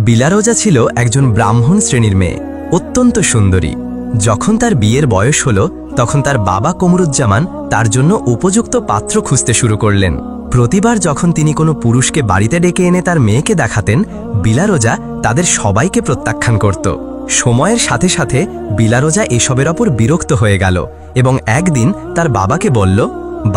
বিলারোজা ছিল একজন ব্রাহ্মণ শ্রেণীর মেয়ে, অত্যন্ত সুন্দরী। যখন তার বিয়ের বয়স হলো তখন তার বাবা কমরুজ্জামান তার জন্য উপযুক্ত পাত্র খুঁজতে শুরু করলেন। প্রতিবার যখন তিনি কোনো পুরুষকে বাড়িতে ডেকে এনে তার মেয়েকে দেখাতেন, বিলারোজা তাদের সবাইকে প্রত্যাখ্যান করত। সময়ের সাথে সাথে বিলারোজা এসবের ওপর বিরক্ত হয়ে গেল এবং একদিন তার বাবাকে বলল,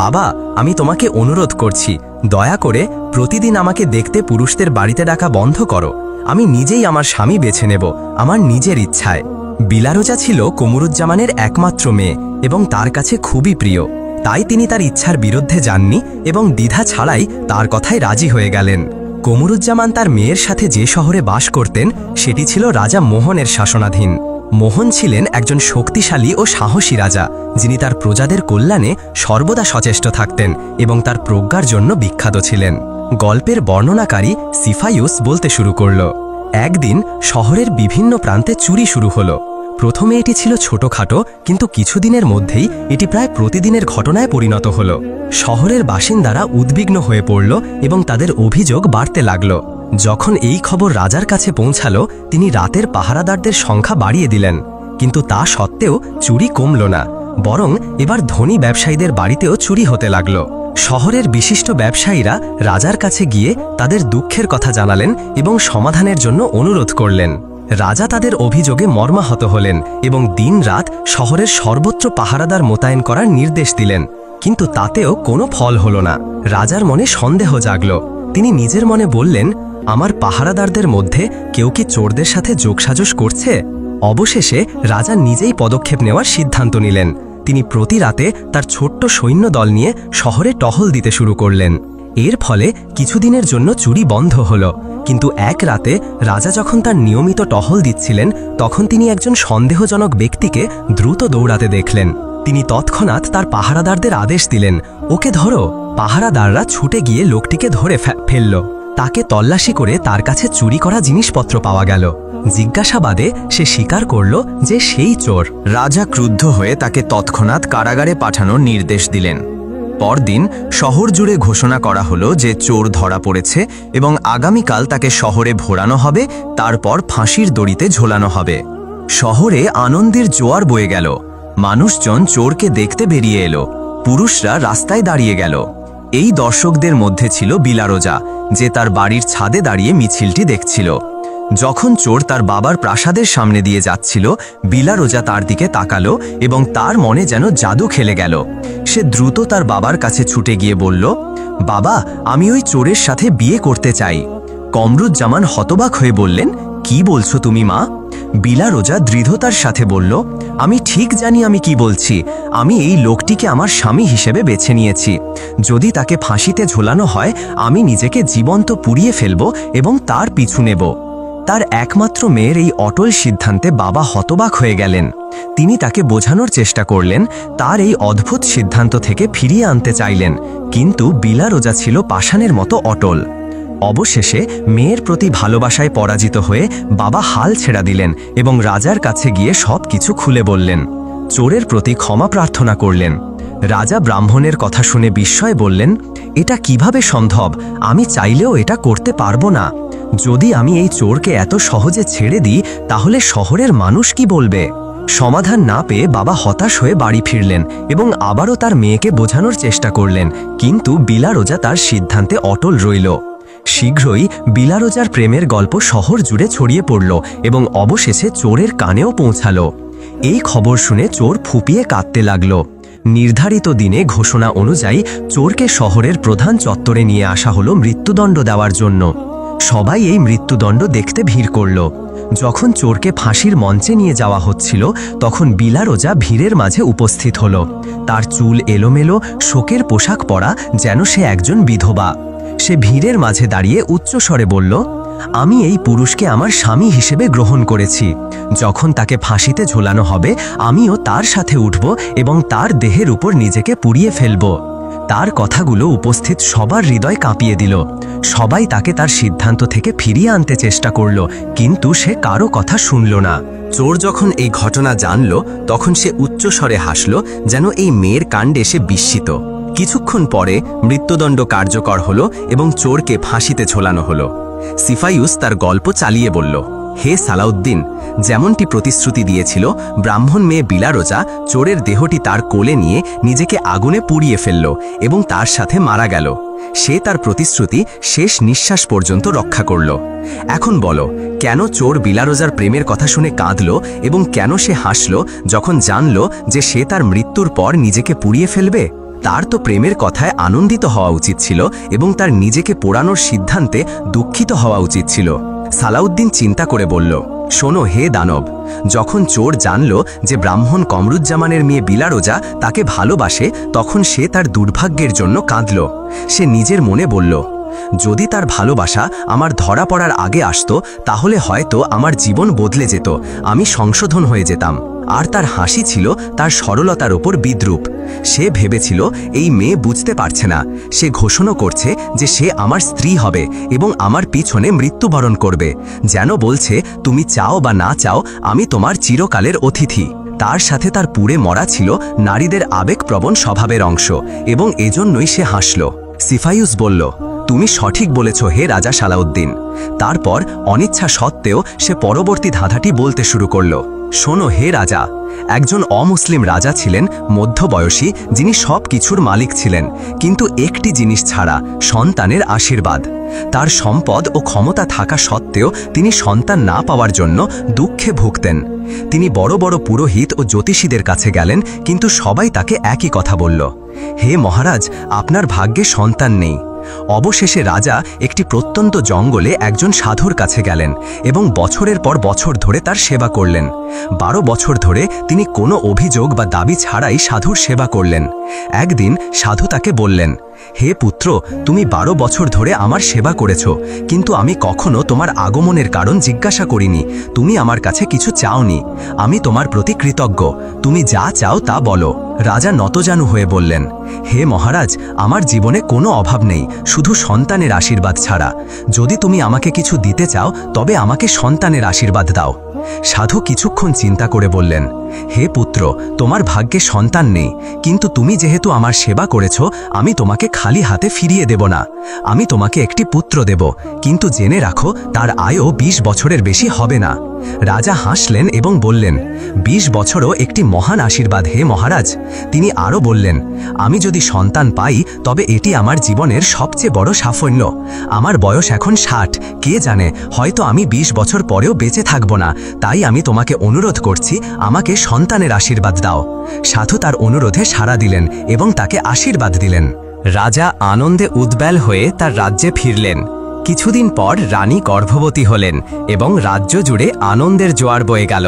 বাবা, আমি তোমাকে অনুরোধ করছি, দয়া করে প্রতিদিন আমাকে দেখতে পুরুষদের বাড়িতে ডাকা বন্ধ করো। আমি নিজেই আমার স্বামী বেছে নেব, আমার নিজের ইচ্ছায়। বিলারোজা ছিল কমরুজ্জামানের একমাত্র মেয়ে এবং তার কাছে খুবই প্রিয়। তাই তিনি তার ইচ্ছার বিরুদ্ধে যাননি এবং দ্বিধা ছাড়াই তার কথায় রাজি হয়ে গেলেন। কমরুজ্জামান তার মেয়ের সাথে যে শহরে বাস করতেন সেটি ছিল রাজা মোহনের শাসনাধীন। মোহন ছিলেন একজন শক্তিশালী ও সাহসী রাজা, যিনি তার প্রজাদের কল্যাণে সর্বদা সচেষ্ট থাকতেন এবং তার প্রজ্ঞার জন্য বিখ্যাত ছিলেন। গল্পের বর্ণনাকারী সিফাইউস বলতে শুরু করল, একদিন শহরের বিভিন্ন প্রান্তে চুরি শুরু হলো। প্রথমে এটি ছিল ছোটখাটো, কিন্তু কিছুদিনের মধ্যেই এটি প্রায় প্রতিদিনের ঘটনায় পরিণত হল। শহরের বাসিন্দারা উদ্বিগ্ন হয়ে পড়ল এবং তাদের অভিযোগ বাড়তে লাগল। যখন এই খবর রাজার কাছে পৌঁছালো, তিনি রাতের পাহারাদারদের সংখ্যা বাড়িয়ে দিলেন। কিন্তু তা সত্ত্বেও চুরি কমল না, বরং এবার ধনী ব্যবসায়ীদের বাড়িতেও চুরি হতে লাগল। শহরের বিশিষ্ট ব্যবসায়ীরা রাজার কাছে গিয়ে তাদের দুঃখের কথা জানালেন এবং সমাধানের জন্য অনুরোধ করলেন। রাজা তাদের অভিযোগে মর্মাহত হলেন এবং দিন-রাত শহরের সর্বত্র পাহারাদার মোতায়েন করার নির্দেশ দিলেন। কিন্তু তাতেও কোনো ফল হল না। রাজার মনে সন্দেহ জাগল। তিনি নিজের মনে বললেন, আমার পাহারাদারদের মধ্যে কেউ কি চোরদের সাথে যোগসাজশ করছে? অবশেষে রাজা নিজেই পদক্ষেপ নেওয়ার সিদ্ধান্ত নিলেন। তিনি প্রতি রাতে তার ছোট্ট সৈন্য দল নিয়ে শহরে টহল দিতে শুরু করলেন। এর ফলে কিছুদিনের জন্য চুরি বন্ধ হল। কিন্তু এক রাতে রাজা যখন তার নিয়মিত টহল দিচ্ছিলেন, তখন তিনি একজন সন্দেহজনক ব্যক্তিকে দ্রুত দৌড়াতে দেখলেন। তিনি তৎক্ষণাৎ তার পাহারাদারদের আদেশ দিলেন, ওকে ধরো। পাহারাদাররা ছুটে গিয়ে লোকটিকে ধরে ফেলল। তাকে তল্লাশি করে তার কাছে চুরি করা জিনিসপত্র পাওয়া গেল। জিজ্ঞাসাবাদে সে স্বীকার করল যে সেই চোর। রাজা ক্রুদ্ধ হয়ে তাকে তৎক্ষণাৎ কারাগারে পাঠানোর নির্দেশ দিলেন। পরদিন শহর জুড়ে ঘোষণা করা হলো যে চোর ধরা পড়েছে এবং আগামীকাল তাকে শহরে ভোরানো হবে, তারপর ফাঁসির দড়িতে ঝোলানো হবে। শহরে আনন্দের জোয়ার বয়ে গেল। মানুষজন চোরকে দেখতে বেরিয়ে এলো। পুরুষরা রাস্তায় দাঁড়িয়ে গেল। এই দর্শকদের মধ্যে ছিল বিলারোজা, যে তার বাড়ির ছাদে দাঁড়িয়ে মিছিলটি দেখছিল। যখন চোর তার বাবার প্রাসাদের সামনে দিয়ে যাচ্ছিল, বিলারোজা তার দিকে তাকালো এবং তার মনে যেন জাদু খেলে গেল। সে দ্রুত তার বাবার কাছে ছুটে গিয়ে বলল, বাবা, আমি ওই চোরের সাথে বিয়ে করতে চাই। কমরুজ্জামান হতবাক হয়ে বললেন, কি বলছো তুমি মা? বিলারোজা দৃঢ়তার সাথে বলল, আমি ঠিক জানি আমি কি বলছি। আমি এই লোকটিকে আমার স্বামী হিসেবে বেছে নিয়েছি। যদি তাকে ফাঁসিতে ঝোলানো হয়, আমি নিজেকে জীবন্ত পুড়িয়ে ফেলব এবং তার পিছু নেব। তার একমাত্র মেয়ের এই অটল সিদ্ধান্তে বাবা হতবাক হয়ে গেলেন। তিনি তাকে বোঝানোর চেষ্টা করলেন, তার এই অদ্ভুত সিদ্ধান্ত থেকে ফিরিয়ে আনতে চাইলেন, কিন্তু বিলারোজা ছিল পাষাণের মতো অটল। অবশেষে মেয়ের প্রতি ভালোবাসায় পরাজিত হয়ে বাবা হাল ছেড়ে দিলেন এবং রাজার কাছে গিয়ে সবকিছু খুলে বললেন। চোরের প্রতি ক্ষমা প্রার্থনা করলেন। রাজা ব্রাহ্মণের কথা শুনে বিস্ময়ে বললেন, এটা কিভাবে সম্ভব? আমি চাইলেও এটা করতে পারবো না। যদি আমি এই চোরকে এত সহজে ছেড়ে দিই, তাহলে শহরের মানুষ কি বলবে? সমাধান না পেয়ে বাবা হতাশ হয়ে বাড়ি ফিরলেন এবং আবারও তার মেয়েকে বোঝানোর চেষ্টা করলেন, কিন্তু বিলারোজা তার সিদ্ধান্তে অটল রইল। শীঘ্রই বিলারোজার প্রেমের গল্প শহর জুড়ে ছড়িয়ে পড়ল এবং অবশেষে চোরের কানেও পৌঁছালো। এই খবর শুনে চোর ফুঁপিয়ে কাঁদতে লাগল। নির্ধারিত দিনে ঘোষণা অনুযায়ী চোরকে শহরের প্রধান চত্বরে নিয়ে আসা হলো মৃত্যুদণ্ড দেওয়ার জন্য। সবাই এই মৃত্যুদণ্ড দেখতে ভিড় করল। যখন চোরকে ফাঁসির মঞ্চে নিয়ে যাওয়া হচ্ছিল, তখন বিলারোজা ভিড়ের মাঝে উপস্থিত হল। তার চুল এলোমেলো, শোকের পোশাক পরা, যেন সে একজন বিধবা। সে ভিড়ের মাঝে দাঁড়িয়ে উচ্চস্বরে বলল, আমি এই পুরুষকে আমার স্বামী হিসেবে গ্রহণ করেছি। যখন তাকে ফাঁসিতে ঝোলানো হবে, আমিও তার সাথে উঠব এবং তার দেহের উপর নিজেকে পুড়িয়ে ফেলব। তার কথাগুলো উপস্থিত সবার হৃদয় কাঁপিয়ে দিল। সবাই তাকে তার সিদ্ধান্ত থেকে ফিরিয়ে আনতে চেষ্টা করল, কিন্তু সে কারো কথা শুনল না। চোর যখন এই ঘটনা জানল, তখন সে উচ্চস্বরে হাসল, যেন এই মেয়ের কাণ্ডে সে বিস্মিত। কিছুক্ষণ পরে মৃত্যুদণ্ড কার্যকর হলো এবং চোরকে ফাঁসিতে ঝোলানো হলো। সিফাইউস তার গল্প চালিয়ে বলল, হে সালাউদ্দিন, যেমনটি প্রতিশ্রুতি দিয়েছিল, ব্রাহ্মণ মেয়ে বিলারোজা চোরের দেহটি তার কোলে নিয়ে নিজেকে আগুনে পুড়িয়ে ফেলল এবং তার সাথে মারা গেল। সে তার প্রতিশ্রুতি শেষ নিঃশ্বাস পর্যন্ত রক্ষা করল। এখন বলো, কেন চোর বিলারোজার প্রেমের কথা শুনে কাঁদল এবং কেন সে হাসল যখন জানল যে সে তার মৃত্যুর পর নিজেকে পুড়িয়ে ফেলবে? তার তো প্রেমের কথায় আনন্দিত হওয়া উচিত ছিল এবং তার নিজেকে পোড়ানোর সিদ্ধান্তে দুঃখিত হওয়া উচিত ছিল। সালাউদ্দিন চিন্তা করে বলল, শোনো হে দানব, যখন চোর জানল যে ব্রাহ্মণ কমরুজ্জামানের মেয়ে বিলারোজা তাকে ভালোবাসে, তখন সে তার দুর্ভাগ্যের জন্য কাঁদল। সে নিজের মনে বলল, যদি তার ভালোবাসা আমার ধরা পড়ার আগে আসতো তাহলে হয়তো আমার জীবন বদলে যেত, আমি সংশোধন হয়ে যেতাম। আর তার হাসি ছিল তার সরলতার ওপর বিদ্রূপ। সে ভেবেছিল এই মেয়ে বুঝতে পারছে না, সে ঘোষণা করছে যে সে আমার স্ত্রী হবে এবং আমার পিছনে মৃত্যুবরণ করবে, যেন বলছে তুমি চাও বা না চাও আমি তোমার চিরকালের অতিথি। তার সাথে তার পুড়ে মরা ছিল নারীদের আবেগপ্রবণ স্বভাবের অংশ এবং এজন্যই সে হাসল। সিফাইউস বলল, তুমি সঠিক বলেছ হে রাজা সালাউদ্দিন। তারপর অনিচ্ছা সত্ত্বেও সে পরবর্তী ধাঁধাটি বলতে শুরু করল, শোনো হে রাজা, একজন অমুসলিম রাজা ছিলেন, মধ্যবয়সী, যিনি সব কিছুর মালিক ছিলেন, কিন্তু একটি জিনিস ছাড়া, সন্তানের আশীর্বাদ। তার সম্পদ ও ক্ষমতা থাকা সত্ত্বেও তিনি সন্তান না পাওয়ার জন্য দুঃখে ভুগতেন। তিনি বড় বড় পুরোহিত ও জ্যোতিষীদের কাছে গেলেন, কিন্তু সবাই তাকে একই কথা বলল, হে মহারাজ, আপনার ভাগ্যে সন্তান নেই। অবশেষে রাজা একটি প্রত্যন্ত জঙ্গলে একজন সাধুর কাছে গেলেন এবং বছরের পর বছর ধরে তার সেবা করলেন। 12 বছর ধরে তিনি কোনো অভিযোগ বা দাবি ছাড়াই সাধুর সেবা করলেন। একদিন সাধু তাকে বললেন, হে পুত্র, তুমি 12 বছর ধরে আমার সেবা করেছ, কিন্তু আমি কখনো তোমার আগমনের কারণ জিজ্ঞাসা করিনি। তুমি আমার কাছে কিছু চাওনি। আমি তোমার প্রতি কৃতজ্ঞ। তুমি যা চাও তা বলো। রাজা নতজানু হয়ে বললেন, হে মহারাজ, আমার জীবনে কোনো অভাব নেই, শুধু সন্তানের আশীর্বাদ ছাড়া। যদি তুমি আমাকে কিছু দিতে চাও তবে আমাকে সন্তানের আশীর্বাদ দাও। সাধু কিছুক্ষণ চিন্তা করে বললেন, হে পুত্র, তোমার ভাগ্যে সন্তান নেই, কিন্তু তুমি যেহেতু আমার সেবা করেছ, আমি তোমাকে খালি হাতে ফিরিয়ে দেব না। আমি তোমাকে একটি পুত্র দেব, কিন্তু জেনে রাখো তার আয়ও 20 বছরের বেশি হবে না। রাজা হাসলেন এবং বললেন, 20 বছরও একটি মহান আশীর্বাদ হে মহারাজ। তিনি আরও বললেন, আমি যদি সন্তান পাই তবে এটি আমার জীবনের সবচেয়ে বড় সাফল্য। আমার বয়স এখন 60, কে জানে হয়তো আমি 20 বছর পরেও বেঁচে থাকব না। তাই আমি তোমাকে অনুরোধ করছি, আমাকে সন্তানের আশীর্বাদ দাও। সাধু তার অনুরোধে সাড়া দিলেন এবং তাকে আশীর্বাদ দিলেন। রাজা আনন্দে উদ্বেল হয়ে তার রাজ্যে ফিরলেন। কিছুদিন পর রানী গর্ভবতী হলেন এবং রাজ্য জুড়ে আনন্দের জোয়ার বয়ে গেল।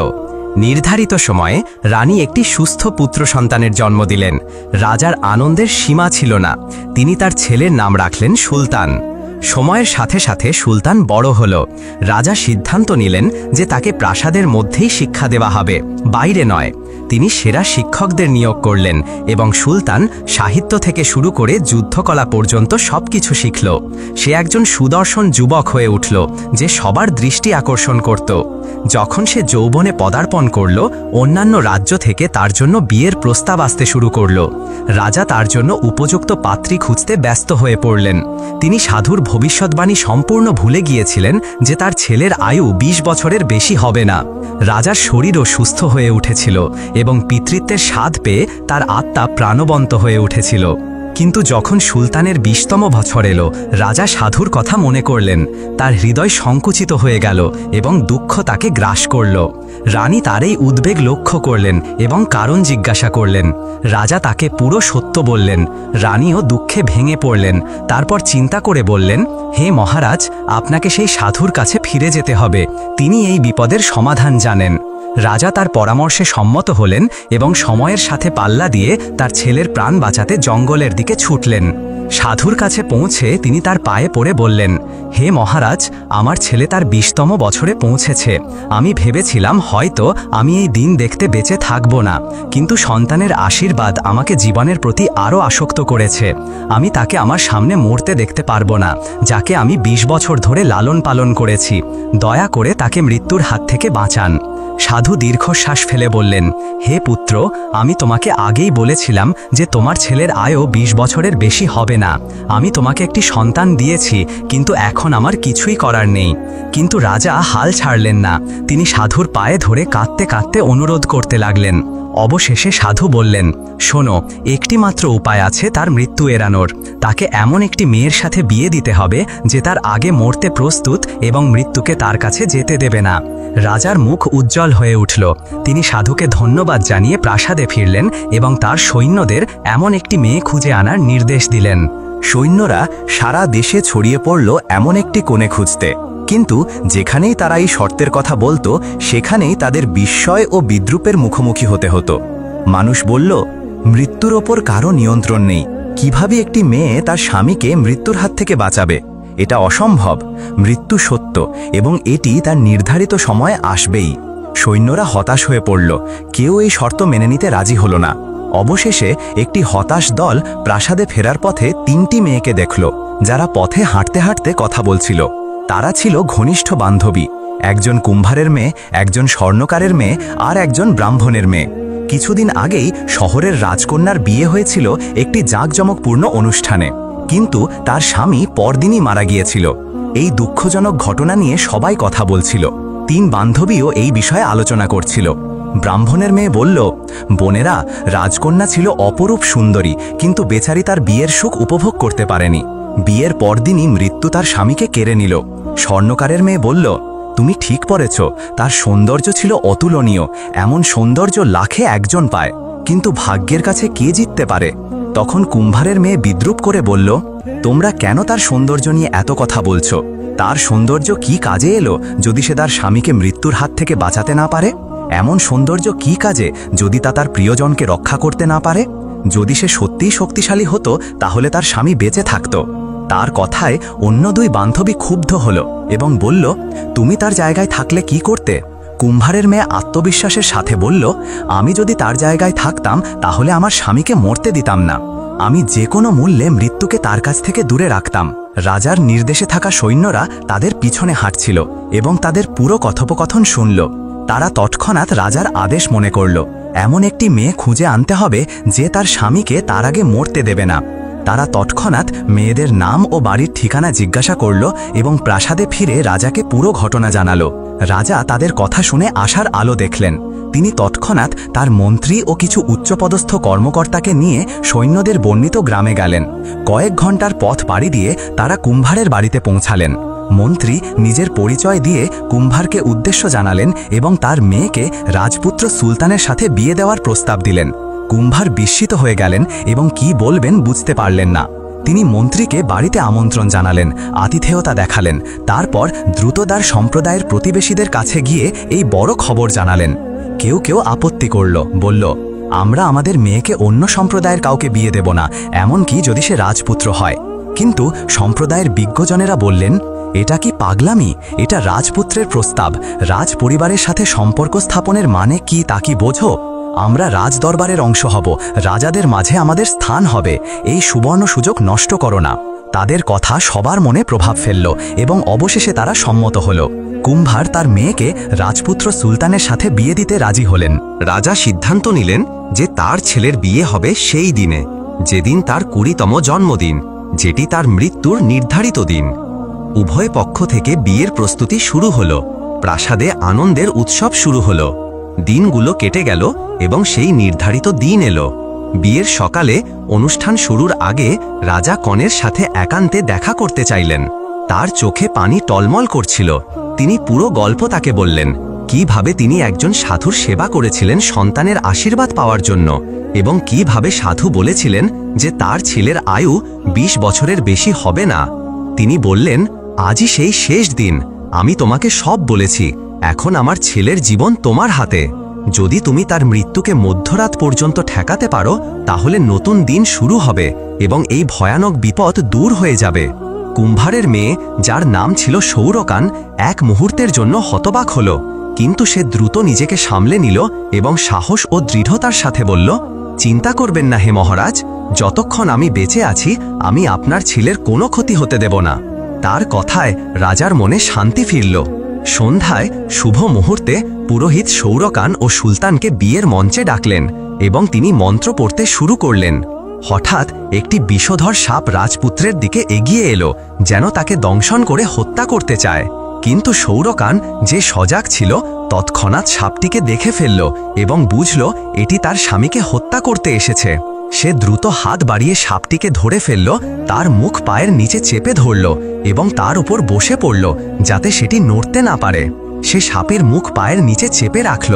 নির্ধারিত সময়ে রানী একটি সুস্থ পুত্র সন্তানের জন্ম দিলেন। রাজার আনন্দের সীমা ছিল না। তিনি তার ছেলের নাম রাখলেন সুলতান। সময়ের সাথে সাথে সুলতান বড় হল। রাজা সিদ্ধান্ত নিলেন যে তাকে প্রাসাদের মধ্যেই শিক্ষা দেওয়া হবে, বাইরে নয়। তিনি সেরা শিক্ষকদের নিয়োগ করলেন এবং সুলতান সাহিত্য থেকে শুরু করে যুদ্ধকলা পর্যন্ত সবকিছু শিখল। সে একজন সুদর্শন যুবক হয়ে উঠল যে সবার দৃষ্টি আকর্ষণ করত। যখন সে যৌবনে পদার্পণ করল, অন্যান্য রাজ্য থেকে তার জন্য বিয়ের প্রস্তাব আসতে শুরু করল। রাজা তার জন্য উপযুক্ত পাত্রী খুঁজতে ব্যস্ত হয়ে পড়লেন। তিনি সাধুর ভবিষ্যৎবাণী সম্পূর্ণ ভুলে গিয়েছিলেন যে তার ছেলের আয়ু 20 বছরের বেশি হবে না। রাজার শরীরও সুস্থ হয়ে উঠেছিল এবং পিতৃত্বের স্বাদ পেয়ে তার আত্মা প্রাণবন্ত হয়ে উঠেছিল। কিন্তু যখন সুলতানের 20তম বছর এলো, রাজা সাধুর কথা মনে করলেন। তার হৃদয় সংকুচিত হয়ে গেল এবং দুঃখ তাকে গ্রাস করল। রানী তার এই উদ্বেগ লক্ষ্য করলেন এবং কারণ জিজ্ঞাসা করলেন। রাজা তাকে পুরো সত্য বললেন। রানীও দুঃখে ভেঙে পড়লেন। তারপর চিন্তা করে বললেন, হে মহারাজ, আপনাকে সেই সাধুর কাছে ফিরে যেতে হবে। তিনি এই বিপদের সমাধান জানেন। রাজা তার পরামর্শে সম্মত হলেন এবং সময়ের সাথে পাল্লা দিয়ে তার ছেলের প্রাণ বাঁচাতে জঙ্গলের দিকে ছুটলেন। সাধুর কাছে পৌঁছে তিনি তার পায়ে পড়ে বললেন, হে মহারাজ, আমার ছেলে তার 20তম বছরে পৌঁছেছে। আমি ভেবেছিলাম হয়তো আমি এই দিন দেখতে বেঁচে থাকব না, কিন্তু সন্তানের আশীর্বাদ আমাকে জীবনের প্রতি আরও আসক্ত করেছে। আমি তাকে আমার সামনে মরতে দেখতে পারবো না, যাকে আমি 20 বছর ধরে লালন পালন করেছি। দয়া করে তাকে মৃত্যুর হাত থেকে বাঁচান। সাধু দীর্ঘশ্বাস ফেলে বললেন, হে পুত্র, আমি তোমাকে আগেই বলেছিলাম যে তোমার ছেলের আয়ও 20 বছরের বেশি হবে না। আমি তোমাকে একটি সন্তান দিয়েছি, কিন্তু এখন আমার কিছুই করার নেই। কিন্তু রাজা হাল ছাড়লেন না। তিনি সাধুর পায়ে ধরে কাঁদতে কাঁদতে অনুরোধ করতে লাগলেন। অবশেষে সাধু বললেন, শোনো, একটি মাত্র উপায় আছে তার মৃত্যু এড়ানোর। তাকে এমন একটি মেয়ের সাথে বিয়ে দিতে হবে যে তার আগে মরতে প্রস্তুত এবং মৃত্যুকে তার কাছে যেতে দেবে না। রাজার মুখ উজ্জ্বল হয়ে উঠল। তিনি সাধুকে ধন্যবাদ জানিয়ে প্রাসাদে ফিরলেন এবং তার সৈন্যদের এমন একটি মেয়ে খুঁজে আনার নির্দেশ দিলেন। সৈন্যরা সারা দেশে ছড়িয়ে পড়ল এমন একটি কোণে খুঁজতে, কিন্তু যেখানেই তারা এই শর্তের কথা বলতো সেখানেই তাদের বিস্ময় ও বিদ্রুপের মুখোমুখি হতে হতো। মানুষ বলল, মৃত্যুর ওপর কারো নিয়ন্ত্রণ নেই। কিভাবে একটি মেয়ে তার স্বামীকে মৃত্যুর হাত থেকে বাঁচাবে? এটা অসম্ভব। মৃত্যু সত্য এবং এটি তার নির্ধারিত সময়ে আসবেই। সৈন্যরা হতাশ হয়ে পড়ল। কেউ এই শর্ত মেনে নিতে রাজি হল না। অবশেষে একটি হতাশ দল প্রাসাদে ফেরার পথে 3টি মেয়েকে দেখল, যারা পথে হাঁটতে হাঁটতে কথা বলছিল। তারা ছিল ঘনিষ্ঠ বান্ধবী। একজন কুম্ভারের মেয়ে, একজন স্বর্ণকারের মেয়ে আর একজন ব্রাহ্মণের মেয়ে। কিছুদিন আগেই শহরের রাজকন্যার বিয়ে হয়েছিল একটি জাঁকজমকপূর্ণ অনুষ্ঠানে, কিন্তু তার স্বামী পরদিনই মারা গিয়েছিল। এই দুঃখজনক ঘটনা নিয়ে সবাই কথা বলছিল। 3 বান্ধবীও এই বিষয়ে আলোচনা করছিল। ব্রাহ্মণের মেয়ে বলল, বোনেরা, রাজকন্যা ছিল অপরূপ সুন্দরী, কিন্তু বেচারি তার বিয়ের সুখ উপভোগ করতে পারেনি। বিয়ের পরদিনই মৃত্যু তার স্বামীকে কেড়ে নিল। স্বর্ণকারের মেয়ে বলল, তুমি ঠিক পড়েছ, তার সৌন্দর্য ছিল অতুলনীয়। এমন সৌন্দর্য লাখে একজন পায়, কিন্তু ভাগ্যের কাছে কে জিততে পারে? তখন কুম্ভারের মেয়ে বিদ্রুপ করে বলল, তোমরা কেন তার সৌন্দর্য নিয়ে এত কথা বলছো? তার সৌন্দর্য কি কাজে এলো যদি সে তার স্বামীকে মৃত্যুর হাত থেকে বাঁচাতে না পারে? এমন সৌন্দর্য কি কাজে যদি তা তার প্রিয়জনকে রক্ষা করতে না পারে? যদি সে সত্যিই শক্তিশালী হতো তাহলে তার স্বামী বেঁচে থাকত। তার কথায় অন্য 2 বান্ধবী ক্ষুব্ধ হল এবং বলল, তুমি তার জায়গায় থাকলে কি করতে? কুম্ভারের মেয়ে আত্মবিশ্বাসের সাথে বলল, আমি যদি তার জায়গায় থাকতাম তাহলে আমার স্বামীকে মরতে দিতাম না। আমি যে কোনো মূল্যে মৃত্যুকে তার কাছ থেকে দূরে রাখতাম। রাজার নির্দেশে থাকা সৈন্যরা তাদের পিছনে হাঁটছিল এবং তাদের পুরো কথোপকথন শুনল। তারা তৎক্ষণাৎ রাজার আদেশ মনে করল, এমন একটি মেয়ে খুঁজে আনতে হবে যে তার স্বামীকে তার আগে মরতে দেবে না। তারা তৎক্ষণাৎ মেয়েদের নাম ও বাড়ির ঠিকানা জিজ্ঞাসা করল এবং প্রাসাদে ফিরে রাজাকে পুরো ঘটনা জানালো। রাজা তাদের কথা শুনে আশার আলো দেখলেন। তিনি তৎক্ষণাৎ তার মন্ত্রী ও কিছু উচ্চপদস্থ কর্মকর্তাকে নিয়ে সৈন্যদের বর্ণিত গ্রামে গেলেন। কয়েক ঘন্টার পথ পাড়ি দিয়ে তারা কুম্ভারের বাড়িতে পৌঁছালেন। মন্ত্রী নিজের পরিচয় দিয়ে কুম্ভারকে উদ্দেশ্য জানালেন এবং তার মেয়েকে রাজপুত্র সুলতানের সাথে বিয়ে দেওয়ার প্রস্তাব দিলেন। কুম্ভার বিস্মিত হয়ে গেলেন এবং কি বলবেন বুঝতে পারলেন না। তিনি মন্ত্রীকে বাড়িতে আমন্ত্রণ জানালেন, আতিথেয়তা দেখালেন। তারপর দ্রুতদার সম্প্রদায়ের প্রতিবেশীদের কাছে গিয়ে এই বড় খবর জানালেন। কেউ কেউ আপত্তি করল, বলল, আমরা আমাদের মেয়েকে অন্য সম্প্রদায়ের কাউকে বিয়ে দেব না, এমনকি যদি সে রাজপুত্র হয়। কিন্তু সম্প্রদায়ের বিজ্ঞজনেরা বললেন, এটা কি পাগলামি? এটা রাজপুত্রের প্রস্তাব। রাজ পরিবারের সাথে সম্পর্ক স্থাপনের মানে কি তা কি বোঝো? আমরা রাজদরবারের অংশ হব, রাজাদের মাঝে আমাদের স্থান হবে। এই সুবর্ণ সুযোগ নষ্ট করো না। তাদের কথা সবার মনে প্রভাব ফেলল এবং অবশেষে তারা সম্মত হল। কুম্ভার তার মেয়েকে রাজপুত্র সুলতানের সাথে বিয়ে দিতে রাজি হলেন। রাজা সিদ্ধান্ত নিলেন যে তার ছেলের বিয়ে হবে সেই দিনে, যেদিন তার 20তম জন্মদিন, যেটি তার মৃত্যুর নির্ধারিত দিন। উভয় পক্ষ থেকে বিয়ের প্রস্তুতি শুরু হলো। প্রাসাদে আনন্দের উৎসব শুরু হলো। দিনগুলো কেটে গেল এবং সেই নির্ধারিত দিন এলো। বিয়ের সকালে অনুষ্ঠান শুরুর আগে রাজা কনের সাথে একান্তে দেখা করতে চাইলেন। তার চোখে পানি টলমল করছিল। তিনি পুরো গল্প তাকে বললেন, কিভাবে তিনি একজন সাধুর সেবা করেছিলেন সন্তানের আশীর্বাদ পাওয়ার জন্য, এবং কিভাবে সাধু বলেছিলেন যে তার ছেলের আয়ু 20 বছরের বেশি হবে না। তিনি বললেন, আজই সেই শেষ দিন। আমি তোমাকে সব বলেছি। এখন আমার ছেলের জীবন তোমার হাতে। যদি তুমি তার মৃত্যুকে মধ্যরাত পর্যন্ত ঠেকাতে পারো তাহলে নতুন দিন শুরু হবে এবং এই ভয়ানক বিপদ দূর হয়ে যাবে। কুম্ভারের মেয়ে, যার নাম ছিল সৌরকান, এক মুহূর্তের জন্য হতবাক হল, কিন্তু সে দ্রুত নিজেকে সামলে নিল এবং সাহস ও দৃঢ়তার সাথে বলল, চিন্তা করবেন না হে মহারাজ, যতক্ষণ আমি বেঁচে আছি আমি আপনার ছেলের কোনো ক্ষতি হতে দেব না। তার কথায় রাজার মনে শান্তি ফিরল। সন্ধ্যায় শুভ মুহূর্তে পুরোহিত সৌরকান ও সুলতানকে বিয়ের মঞ্চে ডাকলেন এবং তিনি মন্ত্র পড়তে শুরু করলেন। হঠাৎ একটি বিষধর সাপ রাজপুত্রের দিকে এগিয়ে এলো, যেন তাকে দংশন করে হত্যা করতে চায়। কিন্তু সৌরকান, যে সজাগ ছিল, তৎক্ষণাৎ সাপটিকে দেখে ফেলল এবং বুঝল এটি তার স্বামীকে হত্যা করতে এসেছে। সে দ্রুত হাত বাড়িয়ে সাপটিকে ধরে ফেলল, তার মুখ পায়ের নিচে চেপে ধরল এবং তার উপর বসে পড়ল যাতে সেটি নড়তে না পারে। সে সাপের মুখ পায়ের নিচে চেপে রাখল।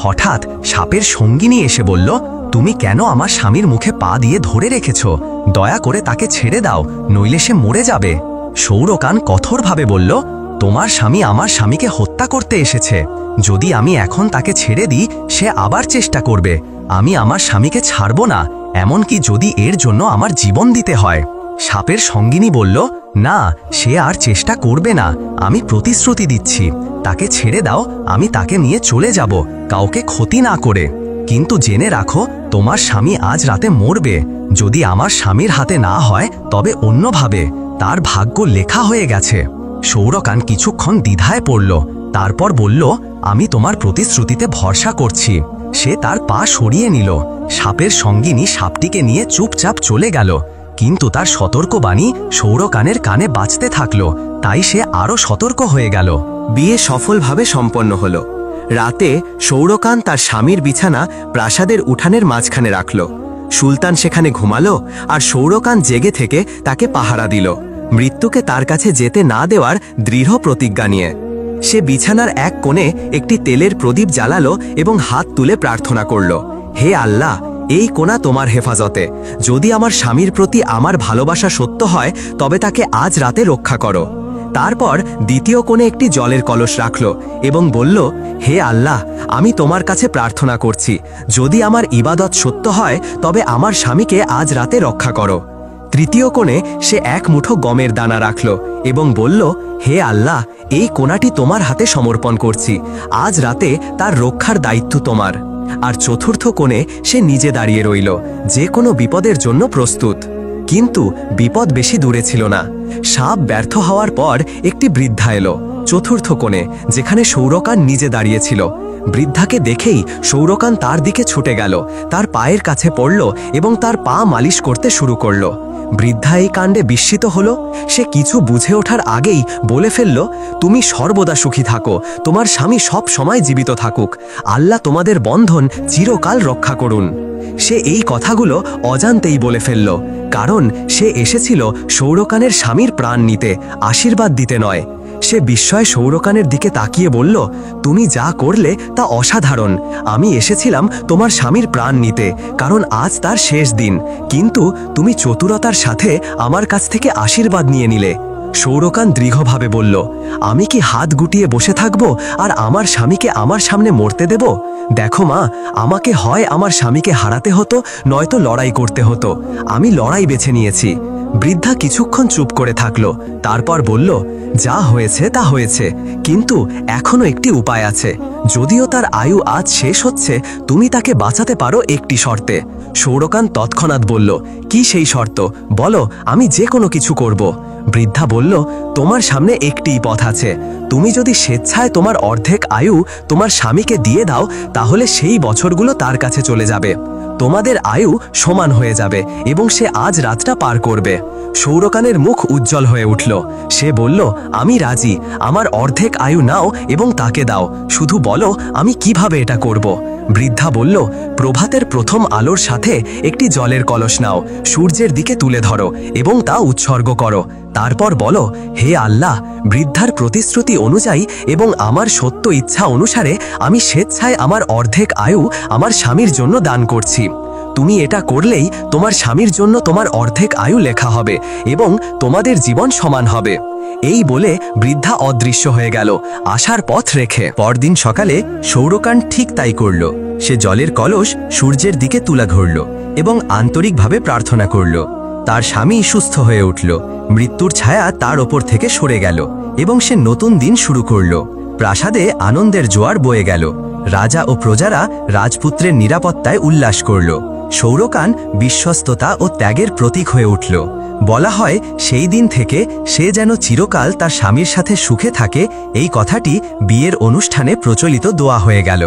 হঠাৎ সাপের সঙ্গিনী এসে বলল, তুমি কেন আমার স্বামীর মুখে পা দিয়ে ধরে রেখেছ? দয়া করে তাকে ছেড়ে দাও, নইলে সে মরে যাবে। সৌরকান কঠোরভাবে বলল, তোমার স্বামী আমার স্বামীকে হত্যা করতে এসেছে। যদি আমি এখন তাকে ছেড়ে দিই, সে আবার চেষ্টা করবে। আমি আমার স্বামীকে ছাড়ব না, এমনকি যদি এর জন্য আমার জীবন দিতে হয়। সাপের সঙ্গিনী বলল, না, সে আর চেষ্টা করবে না, আমি প্রতিশ্রুতি দিচ্ছি। তাকে ছেড়ে দাও, আমি তাকে নিয়ে চলে যাব, কাউকে ক্ষতি না করে। কিন্তু জেনে রাখো, তোমার স্বামী আজ রাতে মরবে। যদি আমার স্বামীর হাতে না হয়, তবে অন্যভাবে। তার ভাগ্য লেখা হয়ে গেছে। সৌরকান কিছুক্ষণ দ্বিধায় পড়ল, তারপর বলল, আমি তোমার প্রতিশ্রুতিতে ভরসা করছি। সে তার পা সরিয়ে নিল। সাপের সঙ্গিনী সাপটিকে নিয়ে চুপচাপ চলে গেল, কিন্তু তার সতর্কবাণী সৌরকানের কানে বাজতে থাকল, তাই সে আরও সতর্ক হয়ে গেল। বিয়ে সফলভাবে সম্পন্ন হল। রাতে সৌরকান তার স্বামীর বিছানা প্রাসাদের উঠানের মাঝখানে রাখল। সুলতান সেখানে ঘুমালো আর সৌরকান জেগে থেকে তাকে পাহারা দিল, মৃত্যুকে তার কাছে যেতে না দেওয়ার দৃঢ় প্রতিজ্ঞা নিয়ে। সে বিছানার এক কোণে একটি তেলের প্রদীপ জ্বালালো এবং হাত তুলে প্রার্থনা করল, হে আল্লাহ, এই কোণা তোমার হেফাজতে। যদি আমার স্বামীর প্রতি আমার ভালোবাসা সত্য হয়, তবে তাকে আজ রাতে রক্ষা করো। তারপর দ্বিতীয় কোণে একটি জলের কলস রাখল এবং বলল, হে আল্লাহ, আমি তোমার কাছে প্রার্থনা করছি, যদি আমার ইবাদত সত্য হয়, তবে আমার স্বামীকে আজ রাতে রক্ষা করো। তৃতীয় কোণে সে এক মুঠো গমের দানা রাখল এবং বলল, হে আল্লাহ, এই কোণাটি তোমার হাতে সমর্পণ করছি, আজ রাতে তার রক্ষার দায়িত্ব তোমার। আর চতুর্থ কোণে সে নিজে দাঁড়িয়ে রইল, যে কোনো বিপদের জন্য প্রস্তুত। কিন্তু বিপদ বেশি দূরে ছিল না। সাপ ব্যর্থ হওয়ার পর একটি বৃদ্ধা এলো চতুর্থ কোণে, যেখানে সৌরকান নিজে দাঁড়িয়েছিল। বৃদ্ধাকে দেখেই সৌরকান তার দিকে ছুটে গেল, তার পায়ের কাছে পড়ল এবং তার পা মালিশ করতে শুরু করল। বৃদ্ধা এই কাণ্ডে বিস্মিত হল। সে কিছু বুঝে ওঠার আগেই বলে ফেলল, তুমি সর্বদা সুখী থাকো, তোমার স্বামী সব সময় জীবিত থাকুক, আল্লাহ তোমাদের বন্ধন চিরকাল রক্ষা করুন। সে এই কথাগুলো অজান্তেই বলে ফেলল, কারণ সে এসেছিল সৌরকানের স্বামীর প্রাণ নিতে, আশীর্বাদ দিতে নয়। সে বিস্ময়ে সৌরকানের দিকে তাকিয়ে বলল, তুমি যা করলে তা অসাধারণ। আমি এসেছিলাম তোমার স্বামীর প্রাণ নিতে, কারণ আজ তার শেষ দিন, কিন্তু তুমি চতুরতার সাথে আমার কাছ থেকে আশীর্বাদ নিয়ে নিলে। সৌরকান দৃঢ়ভাবে বলল, আমি কি হাত গুটিয়ে বসে থাকব আর আমার স্বামীকে আমার সামনে মরতে দেব? দেখো মা, আমাকে হয় আমার স্বামীকে হারাতে হতো, নয়তো লড়াই করতে হতো। আমি লড়াই বেছে নিয়েছি। বৃদ্ধা কিছুক্ষণ চুপ করে থাকল, তারপর বলল, যা হয়েছে তা হয়েছে, কিন্তু এখনো একটি উপায় আছে। যদিও তার আয়ু আজ শেষ হচ্ছে, তুমি তাকে বাঁচাতে পারো একটি শর্তে। সৌরকান তৎক্ষণাৎ বলল, কি সেই শর্ত? বলো, আমি যে কোনো কিছু করব। বৃদ্ধা বলল, তোমার সামনে একটিই পথ আছে। তুমি যদি স্বেচ্ছায় তোমার অর্ধেক আয়ু তোমার স্বামীকে দিয়ে দাও, তাহলে সেই বছরগুলো তার কাছে চলে যাবে। তোমাদের আয়ু সমান হয়ে যাবে এবং সে আজ রাতটা পার করবে। সৌরকানের মুখ উজ্জ্বল হয়ে উঠল। সে বলল, আমি রাজি, আমার অর্ধেক আয়ু নাও এবং তাকে দাও, শুধু বলো আমি কিভাবে এটা করব। বৃদ্ধা বলল, প্রভাতের প্রথম আলোর সাথে একটি জলের কলস নাও, সূর্যের দিকে তুলে ধরো এবং তা উৎসর্গ করো। তারপর বলো, হে আল্লাহ, বৃদ্ধার প্রতিশ্রুতি অনুযায়ী এবং আমার সত্য ইচ্ছা অনুসারে আমি স্বেচ্ছায় আমার অর্ধেক আয়ু আমার স্বামীর জন্য দান করছি। তুমি এটা করলেই তোমার স্বামীর জন্য তোমার অর্ধেক আয়ু লেখা হবে এবং তোমাদের জীবন সমান হবে। এই বলে বৃদ্ধা অদৃশ্য হয়ে গেল, আসার পথ রেখে। পরদিন সকালে সৌরকান ঠিক তাই করল। সে জলের কলস সূর্যের দিকে তুলে ধরল এবং আন্তরিকভাবে প্রার্থনা করল। তার স্বামী সুস্থ হয়ে উঠল, মৃত্যুর ছায়া তার ওপর থেকে সরে গেল এবং সে নতুন দিন শুরু করল। প্রাসাদে আনন্দের জোয়ার বয়ে গেল। রাজা ও প্রজারা রাজপুত্রের নিরাপত্তায় উল্লাস করল। সৌরকান বিশ্বস্ততা ও ত্যাগের প্রতীক হয়ে উঠল। বলা হয় সেই দিন থেকে সে যেন চিরকাল তার স্বামীর সাথে সুখে থাকে, এই কথাটি বিয়ের অনুষ্ঠানে প্রচলিত দোয়া হয়ে গেল।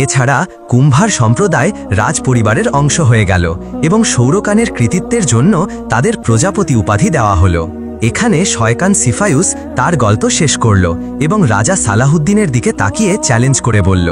এছাড়া কুম্ভার সম্প্রদায় রাজপরিবারের অংশ হয়ে গেল এবং সৌরকানের কৃতিত্বের জন্য তাদের প্রজাপতি উপাধি দেওয়া হলো। এখানে শয়কান সিফায়ুস তার গল্প শেষ করল এবং রাজা সালাহুদ্দিনের দিকে তাকিয়ে চ্যালেঞ্জ করে বলল,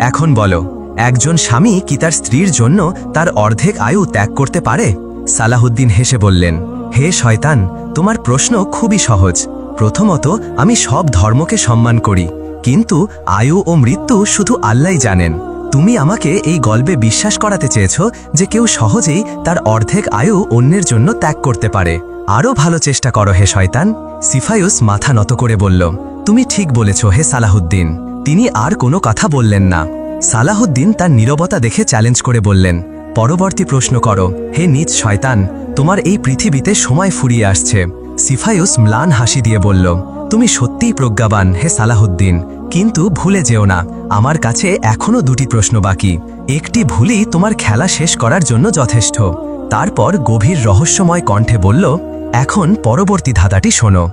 এখন বলো, একজন স্বামী কি তার স্ত্রীর জন্য তার অর্ধেক আয়ু ত্যাগ করতে পারে? সালাহুদ্দিন হেসে বললেন, হে শয়তান, তোমার প্রশ্ন খুবই সহজ। প্রথমত, আমি সব ধর্মকে সম্মান করি, কিন্তু আয়ু ও মৃত্যু শুধু আল্লাহই জানেন। তুমি আমাকে এই গল্পে বিশ্বাস করাতে চেয়েছ যে কেউ সহজেই তার অর্ধেক আয়ু অন্যের জন্য ত্যাগ করতে পারে। আরও ভালো চেষ্টা করো হে শয়তান। সিফায়ুস মাথা নত করে বলল, তুমি ঠিক বলেছ হে সালাহুদ্দিন। তিনি আর কোনো কথা বললেন না। সালাহুদ্দিন তার নীরবতা দেখে চ্যালেঞ্জ করে বললেন, পরবর্তী প্রশ্ন করো হে নীচ শয়তান, তোমার এই পৃথিবীতে সময় ফুরিয়ে আসছে। সিফায়ুস ম্লান হাসি দিয়ে বলল, তুমি সত্যিই প্রজ্ঞাবান হে সালাহুদ্দিন, কিন্তু ভুলে যেও না, আমার কাছে এখনো দুটি প্রশ্ন বাকি। একটি ভুলই তোমার খেলা শেষ করার জন্য যথেষ্ট। তারপর গভীর রহস্যময় কণ্ঠে বলল, এখন পরবর্তী ধাঁধাটি শোনো।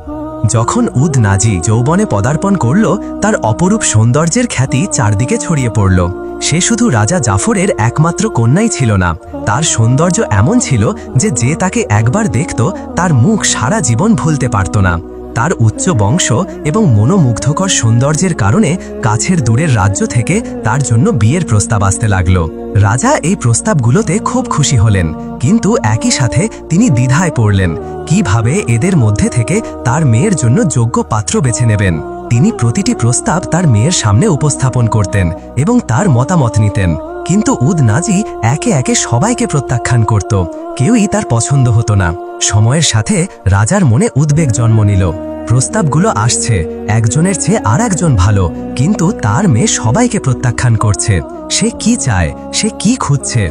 যখন উদ নাজি যৌবনে পদার্পণ করল, তার অপরূপ সৌন্দর্যের খ্যাতি চারদিকে ছড়িয়ে পড়ল। সে শুধু রাজা জাফরের একমাত্র কন্যাই ছিল না, তার সৌন্দর্য এমন ছিল যে যে তাকে একবার দেখত তার মুখ সারা জীবন ভুলতে পারত না। তার উচ্চ বংশ এবং মনোমুগ্ধকর সৌন্দর্যের কারণে কাছের দূরের রাজ্য থেকে তার জন্য বিয়ের প্রস্তাব আসতে লাগল। রাজা এই প্রস্তাবগুলোতে খুব খুশি হলেন, কিন্তু একই সাথে তিনি দ্বিধায় পড়লেন কিভাবে এদের মধ্যে থেকে তার মেয়ের জন্য যোগ্য পাত্র বেছে নেবেন। তিনি প্রতিটি প্রস্তাব তার মেয়ের সামনে উপস্থাপন করতেন এবং তার মতামত নিতেন, কিন্তু উদ নাজি একে একে সবাইকে প্রত্যাখ্যান করত। কেউই তার পছন্দ হতো না। সময়ের সাথে রাজার মনে উদ্বেগ জন্ম নিল। প্রস্তাবগুলো আসছে, একজনের চেয়ে আর একজন ভালো, কিন্তু তার মেয়ে সবাইকে প্রত্যাখ্যান করছে। সে কি চায়, সে কি খুঁজছে?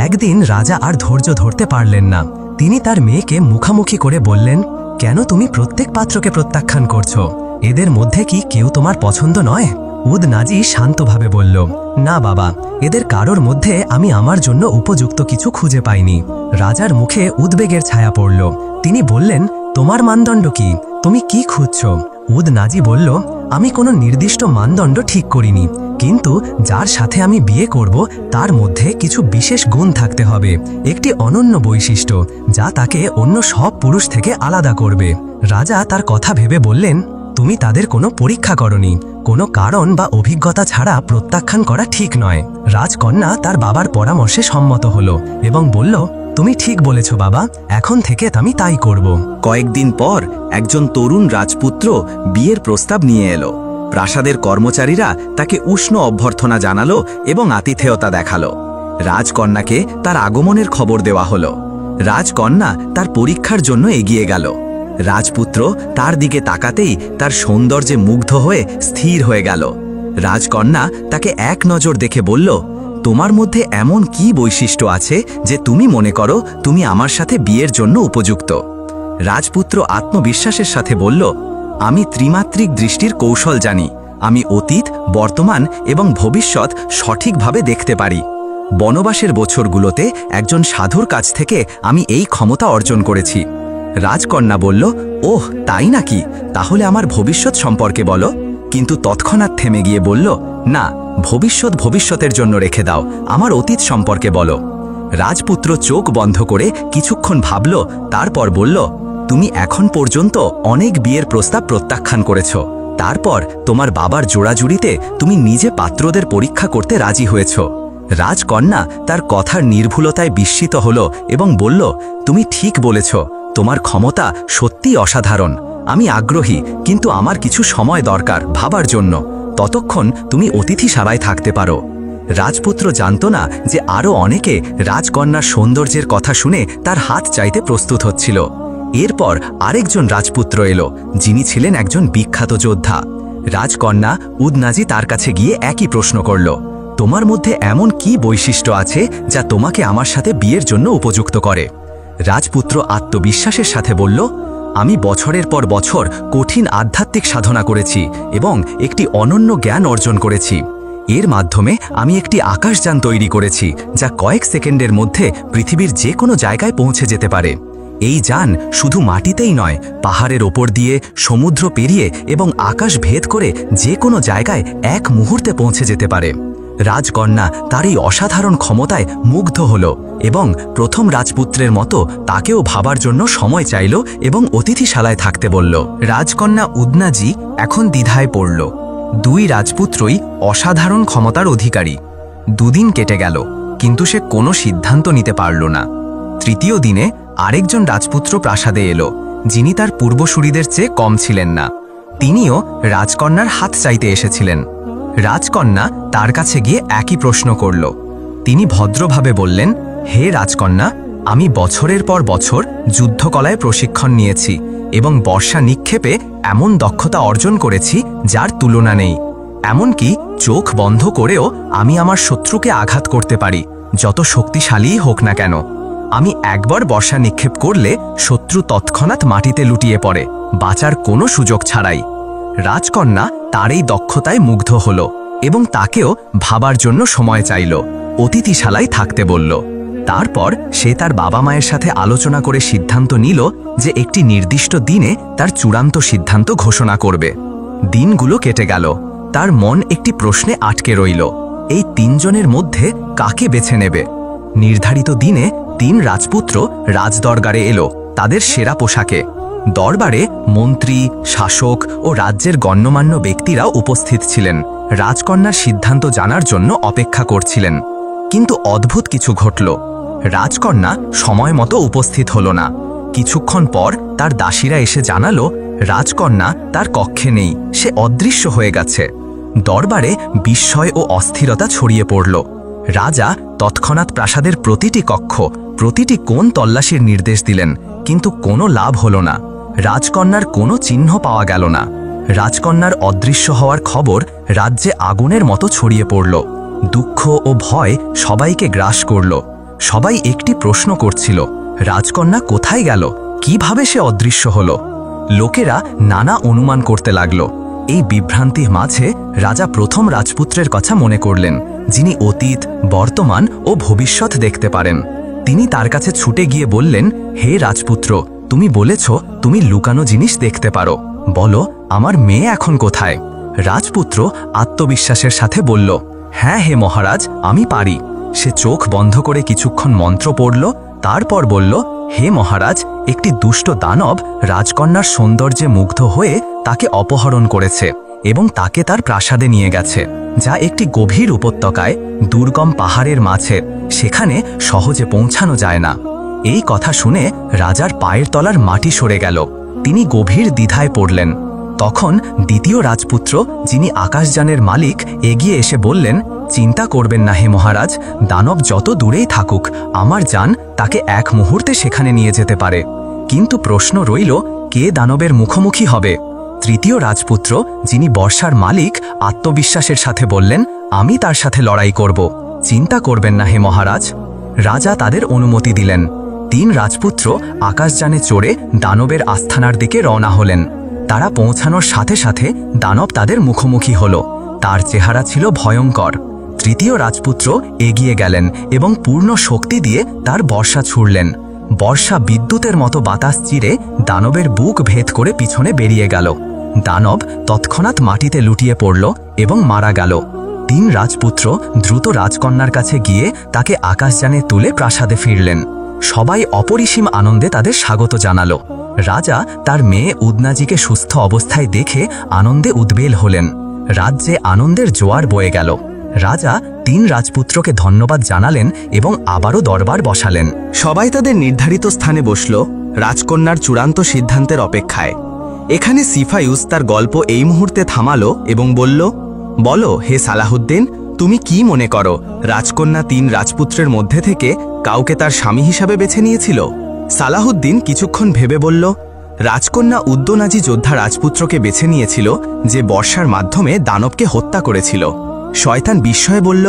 একদিন রাজা আর ধৈর্য ধরতে পারলেন না। তিনি তার মেয়েকে মুখামুখি করে বললেন, কেন তুমি প্রত্যেক পাত্রকে প্রত্যাখ্যান করছো? এদের মধ্যে কি কেউ তোমার পছন্দ নয়? উদ নাজি শান্তভাবে বলল, না বাবা, এদের কারোর মধ্যে আমি আমার জন্য উপযুক্ত কিছু খুঁজে পাইনি। রাজার মুখে উদ্বেগের ছায়া পড়ল। তিনি বললেন, তোমার মানদণ্ড কি? তুমি কি খুঁজছ? উদ নাজি বলল, আমি কোনো নির্দিষ্ট মানদণ্ড ঠিক করিনি, কিন্তু যার সাথে আমি বিয়ে করব তার মধ্যে কিছু বিশেষ গুণ থাকতে হবে, একটি অনন্য বৈশিষ্ট্য যা তাকে অন্য সব পুরুষ থেকে আলাদা করবে। রাজা তার কথা ভেবে বললেন, তুমি তাদের কোনো পরীক্ষা করনি, কোনো কারণ বা অভিজ্ঞতা ছাড়া প্রত্যাখ্যান করা ঠিক নয়। রাজকন্যা তার বাবার পরামর্শে সম্মত হলো এবং বলল, তুমি ঠিক বলেছ বাবা, এখন থেকে আমি তাই করব। কয়েকদিন পর একজন তরুণ রাজপুত্র বিয়ের প্রস্তাব নিয়ে এলো। প্রাসাদের কর্মচারীরা তাকে উষ্ণ অভ্যর্থনা জানালো এবং আতিথেয়তা দেখালো। রাজকন্যাকে তার আগমনের খবর দেওয়া হলো। রাজকন্যা তার পরীক্ষার জন্য এগিয়ে গেল। রাজপুত্র তার দিকে তাকাতেই তার সৌন্দর্যে মুগ্ধ হয়ে স্থির হয়ে গেল। রাজকন্যা তাকে এক নজর দেখে বলল, তোমার মধ্যে এমন কি বৈশিষ্ট্য আছে যে তুমি মনে করো তুমি আমার সাথে বিয়ের জন্য উপযুক্ত? রাজপুত্র আত্মবিশ্বাসের সাথে বলল, আমি ত্রিমাত্রিক দৃষ্টির কৌশল জানি। আমি অতীত, বর্তমান এবং ভবিষ্যৎ সঠিকভাবে দেখতে পারি। বনবাসের বছরগুলোতে একজন সাধুর কাছ থেকে আমি এই ক্ষমতা অর্জন করেছি। রাজকন্যা বলল, ওহ তাই নাকি? তাহলে আমার ভবিষ্যৎ সম্পর্কে বলো। কিন্তু তৎক্ষণাৎ থেমে গিয়ে বলল, না, ভবিষ্যৎ ভবিষ্যতের জন্য রেখে দাও, আমার অতীত সম্পর্কে বলো। রাজপুত্র চোখ বন্ধ করে কিছুক্ষণ ভাবল, তারপর বলল, তুমি এখন পর্যন্ত অনেক বিয়ের প্রস্তাব প্রত্যাখ্যান করেছ। তারপর তোমার বাবার জোড়াজুড়িতে তুমি নিজে পাত্রদের পরীক্ষা করতে রাজি হয়েছ। রাজকন্যা তার কথার নির্ভুলতায় বিস্মিত হল এবং বলল, তুমি ঠিক বলেছ, তোমার ক্ষমতা সত্যিই অসাধারণ। আমি আগ্রহী, কিন্তু আমার কিছু সময় দরকার ভাবার জন্য। ততক্ষণ তুমি অতিথিশালায় থাকতে পারো। রাজপুত্র জানত না যে আরও অনেকে রাজকন্যার সৌন্দর্যের কথা শুনে তার হাত চাইতে প্রস্তুত হচ্ছিল। এরপর আরেকজন রাজপুত্র এলো, যিনি ছিলেন একজন বিখ্যাত যোদ্ধা। রাজকন্যা উদনাজি তার কাছে গিয়ে একই প্রশ্ন করল, তোমার মধ্যে এমন কি বৈশিষ্ট্য আছে যা তোমাকে আমার সাথে বিয়ের জন্য উপযুক্ত করে? রাজপুত্র আত্মবিশ্বাসের সাথে বলল, আমি বছরের পর বছর কঠিন আধ্যাত্মিক সাধনা করেছি এবং একটি অনন্য জ্ঞান অর্জন করেছি। এর মাধ্যমে আমি একটি আকাশযান তৈরি করেছি যা কয়েক সেকেন্ডের মধ্যে পৃথিবীর যে কোনো জায়গায় পৌঁছে যেতে পারে। এই যান শুধু মাটিতেই নয়, পাহাড়ের ওপর দিয়ে, সমুদ্র পেরিয়ে এবং আকাশ ভেদ করে যে কোনো জায়গায় এক মুহূর্তে পৌঁছে যেতে পারে। রাজকন্যা তার এই অসাধারণ ক্ষমতায় মুগ্ধ হল এবং প্রথম রাজপুত্রের মতো তাকেও ভাবার জন্য সময় চাইল এবং অতিথিশালায় থাকতে বলল। রাজকন্যা উদনাজি এখন দ্বিধায় পড়ল। দুই রাজপুত্রই অসাধারণ ক্ষমতার অধিকারী। দুদিন কেটে গেল, কিন্তু সে কোনো সিদ্ধান্ত নিতে পারল না। তৃতীয় দিনে আরেকজন রাজপুত্র প্রাসাদে এলো, যিনি তার পূর্বসূরিদের চেয়ে কম ছিলেন না। তিনিও রাজকন্যার হাত চাইতে এসেছিলেন। রাজকন্যা তার কাছে গিয়ে একই প্রশ্ন করল। তিনি ভদ্রভাবে বললেন, হে রাজকন্যা, আমি বছরের পর বছর যুদ্ধকলায় প্রশিক্ষণ নিয়েছি এবং বর্ষা নিক্ষেপে এমন দক্ষতা অর্জন করেছি যার তুলনা নেই। এমনকি চোখ বন্ধ করেও আমি আমার শত্রুকে আঘাত করতে পারি, যত শক্তিশালীই হোক না কেন। আমি একবার বর্ষা নিক্ষেপ করলে শত্রু তৎক্ষণাৎ মাটিতে লুটিয়ে পড়ে, বাঁচার কোনো সুযোগ ছাড়াই। রাজকন্যা তার এই দক্ষতায় মুগ্ধ হল এবং তাকেও ভাবার জন্য সময় চাইল, অতিথিশালায় থাকতে বলল। তারপর সে তার বাবা মায়ের সাথে আলোচনা করে সিদ্ধান্ত নিল যে একটি নির্দিষ্ট দিনে তার চূড়ান্ত সিদ্ধান্ত ঘোষণা করবে। দিনগুলো কেটে গেল, তার মন একটি প্রশ্নে আটকে রইল। এই তিনজনের মধ্যে কাকে বেছে নেবে? নির্ধারিত দিনে তিন রাজপুত্র রাজদরবারে এলো, তাদের সেরা পোশাকে। দরবারে মন্ত্রী, শাসক ও রাজ্যের গণ্যমান্য ব্যক্তিরা উপস্থিত ছিলেন, রাজকন্যার সিদ্ধান্ত জানার জন্য অপেক্ষা করছিলেন। কিন্তু অদ্ভুত কিছু ঘটল। রাজকন্যা সময় মতো উপস্থিত হল না। কিছুক্ষণ পর তার দাসীরা এসে জানালো, রাজকন্যা তার কক্ষে নেই, সে অদৃশ্য হয়ে গেছে। দরবারে বিস্ময় ও অস্থিরতা ছড়িয়ে পড়ল। রাজা তৎক্ষণাৎ প্রাসাদের প্রতিটি কক্ষ, প্রতিটি কোণ তল্লাশির নির্দেশ দিলেন, কিন্তু কোনো লাভ হল না। রাজকন্যার কোনো চিহ্ন পাওয়া গেল না। রাজকন্যার অদৃশ্য হওয়ার খবর রাজ্যে আগুনের মতো ছড়িয়ে পড়ল। দুঃখ ও ভয় সবাইকে গ্রাস করল। সবাই একটি প্রশ্ন করছিল, রাজকন্যা কোথায় গেল? কিভাবে সে অদৃশ্য হল? লোকেরা নানা অনুমান করতে লাগল। এই বিভ্রান্তির মাঝে রাজা প্রথম রাজপুত্রের কথা মনে করলেন, যিনি অতীত, বর্তমান ও ভবিষ্যৎ দেখতে পারেন। তিনি তার কাছে ছুটে গিয়ে বললেন, হে রাজপুত্র, তুমি বলেছ তুমি লুকানো জিনিস দেখতে পারো, বলো আমার মেয়ে এখন কোথায়? রাজপুত্র আত্মবিশ্বাসের সাথে বলল, হ্যাঁ হে মহারাজ, আমি পারি। সে চোখ বন্ধ করে কিছুক্ষণ মন্ত্র পড়ল, তারপর বলল, হে মহারাজ, একটি দুষ্ট দানব রাজকন্যার সৌন্দর্যে মুগ্ধ হয়ে তাকে অপহরণ করেছে এবং তাকে তার প্রাসাদে নিয়ে গেছে, যা একটি গভীর উপত্যকায়, দুর্গম পাহাড়ের মাঝে। সেখানে সহজে পৌঁছানো যায় না। এই কথা শুনে রাজার পায়ের তলার মাটি সরে গেল। তিনি গভীর দ্বিধায় পড়লেন। তখন দ্বিতীয় রাজপুত্র, যিনি আকাশযানের মালিক, এগিয়ে এসে বললেন, চিন্তা করবেন না হে মহারাজ, দানব যত দূরেই থাকুক, আমার যান তাকে এক মুহূর্তে সেখানে নিয়ে যেতে পারে। কিন্তু প্রশ্ন রইল, কে দানবের মুখোমুখি হবে? তৃতীয় রাজপুত্র, যিনি বর্ষার মালিক, আত্মবিশ্বাসের সাথে বললেন, আমি তার সাথে লড়াই করব। চিন্তা করবেন না হে মহারাজ। রাজা তাদের অনুমতি দিলেন। তিন রাজপুত্র আকাশযানে চড়ে দানবের আস্থানার দিকে রওনা হলেন। তারা পৌঁছানোর সাথে সাথে দানব তাদের মুখোমুখি হল। তার চেহারা ছিল ভয়ঙ্কর। তৃতীয় রাজপুত্র এগিয়ে গেলেন এবং পূর্ণ শক্তি দিয়ে তার বর্ষা ছুড়লেন। বর্ষা বিদ্যুতের মতো বাতাস চিরে দানবের বুক ভেদ করে পিছনে বেরিয়ে গেল। দানব তৎক্ষণাৎ মাটিতে লুটিয়ে পড়ল এবং মারা গেল। তিন রাজপুত্র দ্রুত রাজকন্যার কাছে গিয়ে তাকে আকাশযানে তুলে প্রাসাদে ফিরলেন। সবাই অপরিসীম আনন্দে তাদের স্বাগত জানালো। রাজা তার মেয়ে উদনাজিকে সুস্থ অবস্থায় দেখে আনন্দে উদ্বেল হলেন। রাজ্যে আনন্দের জোয়ার বয়ে গেল। রাজা তিন রাজপুত্রকে ধন্যবাদ জানালেন এবং আবারও দরবার বসালেন। সবাই তাদের নির্ধারিত স্থানে বসল, রাজকন্যার চূড়ান্ত সিদ্ধান্তের অপেক্ষায়। এখানে সিফায়ুস তার গল্প এই মুহূর্তে থামালো এবং বলল, বলো হে সালাহুদ্দিন, তুমি কি মনে করো রাজকন্যা তিন রাজপুত্রের মধ্যে থেকে কাউকে তার স্বামী হিসাবে বেছে নিয়েছিল? সালাহুদ্দিন কিছুক্ষণ ভেবে বলল, রাজকন্যা উদ্দনাজি যোদ্ধা রাজপুত্রকে বেছে নিয়েছিল, যে বর্ষার মাধ্যমে দানবকে হত্যা করেছিল। শয়তান বিস্ময়ে বলল,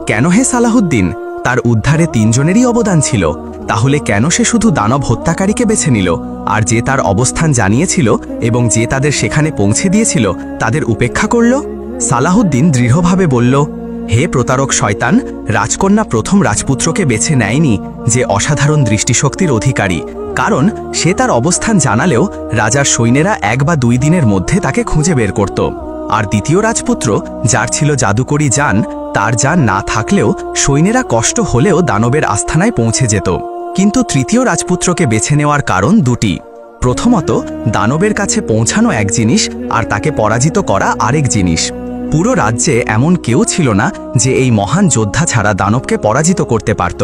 কেন হে সালাহুদ্দিন, তার উদ্ধারে 3 জনেরই অবদান ছিল। তাহলে কেন সে শুধু দানব হত্যাকারীকে বেছে নিল, আর যে তার অবস্থান জানিয়েছিল এবং যে তাদের সেখানে পৌঁছে দিয়েছিল তাদের উপেক্ষা করল? সালাহুদ্দিন দৃঢ়ভাবে বলল, হে প্রতারক শয়তান, রাজকন্যা প্রথম রাজপুত্রকে বেছে নেয়নি যে অসাধারণ দৃষ্টিশক্তির অধিকারী, কারণ সে তার অবস্থান জানালেও রাজার সৈন্যেরা 1 বা 2 দিনের মধ্যে তাকে খুঁজে বের করত। আর দ্বিতীয় রাজপুত্র, যার ছিল জাদুকরী যান, তার যান না থাকলেও সৈন্যেরা কষ্ট হলেও দানবের আস্থানায় পৌঁছে যেত। কিন্তু তৃতীয় রাজপুত্রকে বেছে নেওয়ার কারণ 2টি। প্রথমত, দানবের কাছে পৌঁছানো এক জিনিস আর তাকে পরাজিত করা আরেক জিনিস। পুরো রাজ্যে এমন কেউ ছিল না যে এই মহান যোদ্ধা ছাড়া দানবকে পরাজিত করতে পারত।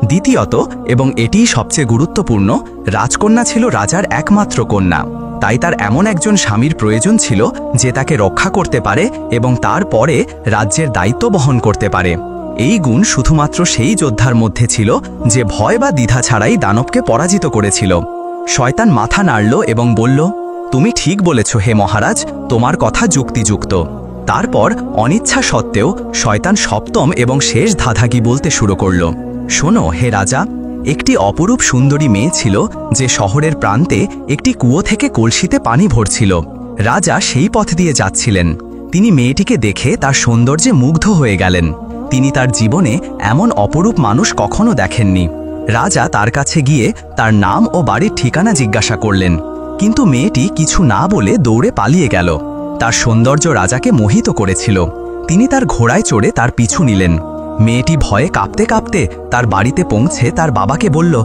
দ্বিতীয়ত, এবং এটিই সবচেয়ে গুরুত্বপূর্ণ, রাজকন্যা ছিল রাজার একমাত্র কন্যা, তাই তার এমন একজন স্বামীর প্রয়োজন ছিল যে তাকে রক্ষা করতে পারে এবং তারপরে রাজ্যের দায়িত্ব বহন করতে পারে। এই গুণ শুধুমাত্র সেই যোদ্ধার মধ্যে ছিল যে ভয় বা দ্বিধা ছাড়াই দানবকে পরাজিত করেছিল। শয়তান মাথা নাড়ল এবং বলল, তুমি ঠিক বলেছ হে মহারাজ, তোমার কথা যুক্তিযুক্ত। তারপর অনিচ্ছা সত্ত্বেও শয়তান সপ্তম এবং শেষ ধাঁধাকি বলতে শুরু করল, শোনো হে রাজা, একটি অপরূপ সুন্দরী মেয়ে ছিল যে শহরের প্রান্তে একটি কুয়ো থেকে কলসিতে পানি ভরছিল। রাজা সেই পথ দিয়ে যাচ্ছিলেন। তিনি মেয়েটিকে দেখে তার সৌন্দর্যে মুগ্ধ হয়ে গেলেন। তিনি তার জীবনে এমন অপরূপ মানুষ কখনো দেখেননি। রাজা তার কাছে গিয়ে তার নাম ও বাড়ির ঠিকানা জিজ্ঞাসা করলেন, কিন্তু মেয়েটি কিছু না বলে দৌড়ে পালিয়ে গেল। তার সৌন্দর্য রাজাকে মোহিত করেছিল। তিনি তার ঘোড়ায় চড়ে তার পিছু নিলেন। মেয়েটি ভয়ে কাঁপতে কাঁপতে তার বাড়িতে পৌঁছে তার বাবাকে বলল,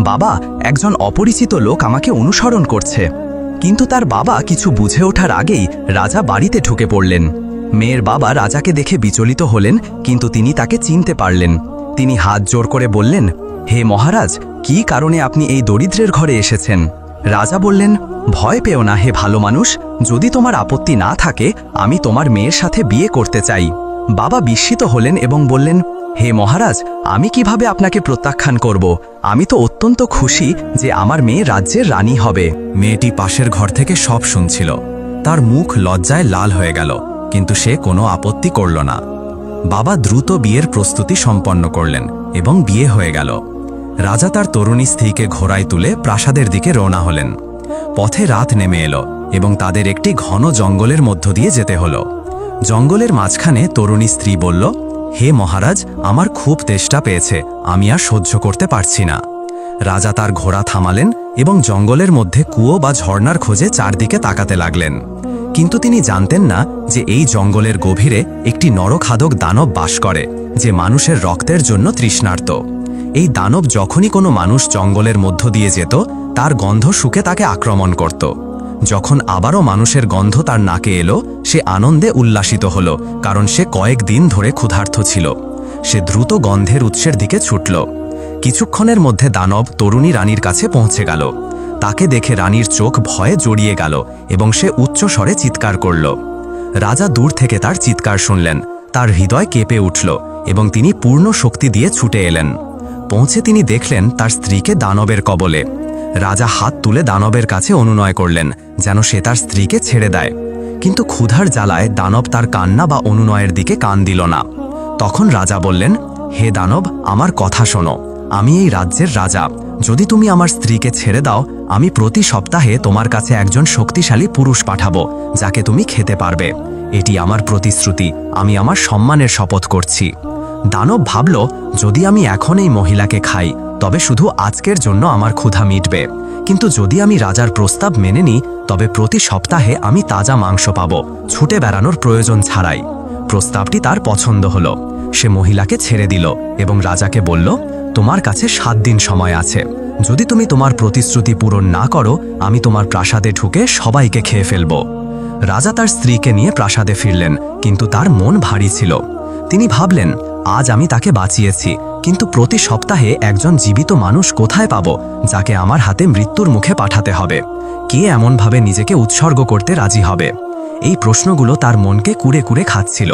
বাবা, একজন অপরিচিত লোক আমাকে অনুসরণ করছে। কিন্তু তার বাবা কিছু বুঝে ওঠার আগেই রাজা বাড়িতে ঢুকে পড়লেন। মেয়ের বাবা রাজাকে দেখে বিচলিত হলেন, কিন্তু তিনি তাকে চিনতে পারলেন। তিনি হাত জোর করে বললেন, হে মহারাজ, কি কারণে আপনি এই দরিদ্রের ঘরে এসেছেন? রাজা বললেন, ভয় পেও না হে ভালো মানুষ, যদি তোমার আপত্তি না থাকে আমি তোমার মেয়ের সাথে বিয়ে করতে চাই। বাবা বিস্মিত হলেন এবং বললেন, হে মহারাজ, আমি কিভাবে আপনাকে প্রত্যাখ্যান করব? আমি তো অত্যন্ত খুশি যে আমার মেয়ে রাজ্যের রানী হবে। মেয়েটি পাশের ঘর থেকে সব শুনছিল। তার মুখ লজ্জায় লাল হয়ে গেল, কিন্তু সে কোনো আপত্তি করল না। বাবা দ্রুত বিয়ের প্রস্তুতি সম্পন্ন করলেন এবং বিয়ে হয়ে গেল। রাজা তার তরুণী স্ত্রীকে ঘোড়ায় তুলে প্রাসাদের দিকে রওনা হলেন। পথে রাত নেমে এলো এবং তাদের একটি ঘন জঙ্গলের মধ্য দিয়ে যেতে হলো। জঙ্গলের মাঝখানে তরুণী স্ত্রী বলল, হে মহারাজ, আমার খুব তেষ্টা পেয়েছে, আমি আর সহ্য করতে পারছি না। রাজা তার ঘোড়া থামালেন এবং জঙ্গলের মধ্যে কুয়ো বা ঝর্ণার খোঁজে চারদিকে তাকাতে লাগলেন। কিন্তু তিনি জানতেন না যে এই জঙ্গলের গভীরে একটি নরখাদক দানব বাস করে, যে মানুষের রক্তের জন্য তৃষ্ণার্ত। এই দানব যখনই কোনো মানুষ জঙ্গলের মধ্য দিয়ে যেত, তার গন্ধ শুকে তাকে আক্রমণ করত। যখন আবারও মানুষের গন্ধ তার নাকে এলো, সে আনন্দে উল্লাসিত হল, কারণ সে কয়েকদিন ধরে ক্ষুধার্ত ছিল। সে দ্রুত গন্ধের উৎসের দিকে ছুটল। কিছুক্ষণের মধ্যে দানব তরুণী রানীর কাছে পৌঁছে গেল। তাকে দেখে রানীর চোখ ভয়ে জড়িয়ে গেল এবং সে উচ্চ স্বরে চিৎকার করল। রাজা দূর থেকে তার চিৎকার শুনলেন। তার হৃদয় কেঁপে উঠল এবং তিনি পূর্ণ শক্তি দিয়ে ছুটে এলেন। পৌঁছে তিনি দেখলেন তার স্ত্রীকে দানবের কবলে। রাজা হাত তুলে দানবের কাছে অনুনয় করলেন যেন সে তার স্ত্রীকে ছেড়ে দেয়, কিন্তু ক্ষুধার জ্বালায় দানব তার কান্না বা অনুনয়ের দিকে কান দিল না। তখন রাজা বললেন, হে দানব, আমার কথা শোনো, আমি এই রাজ্যের রাজা। যদি তুমি আমার স্ত্রীকে ছেড়ে দাও, আমি প্রতি সপ্তাহে তোমার কাছে একজন শক্তিশালী পুরুষ পাঠাবো, যাকে তুমি খেতে পারবে। এটি আমার প্রতিশ্রুতি, আমি আমার সম্মানের শপথ করছি। দানব ভাবল, যদি আমি এখন এই মহিলাকে খাই তবে শুধু আজকের জন্য আমার ক্ষুধা মিটবে, কিন্তু যদি আমি রাজার প্রস্তাব মেনে নিই তবে প্রতি সপ্তাহে আমি তাজা মাংস পাবো, ছুটে বেড়ানোর প্রয়োজন ছাড়াই। প্রস্তাবটি তার পছন্দ হলো। সে মহিলাকে ছেড়ে দিল এবং রাজাকে বলল, তোমার কাছে 7 দিন সময় আছে। যদি তুমি তোমার প্রতিশ্রুতি পূরণ না করো, আমি তোমার প্রাসাদে ঢুকে সবাইকে খেয়ে ফেলব। রাজা তার স্ত্রীকে নিয়ে প্রাসাদে ফিরলেন, কিন্তু তার মন ভারী ছিল। তিনি ভাবলেন, আজ আমি তাকে বাঁচিয়েছি, কিন্তু প্রতি সপ্তাহে একজন জীবিত মানুষ কোথায় পাব যাকে আমার হাতে মৃত্যুর মুখে পাঠাতে হবে? কে এমনভাবে নিজেকে উৎসর্গ করতে রাজি হবে? এই প্রশ্নগুলো তার মনকে কুরে কুরে খাচ্ছিল।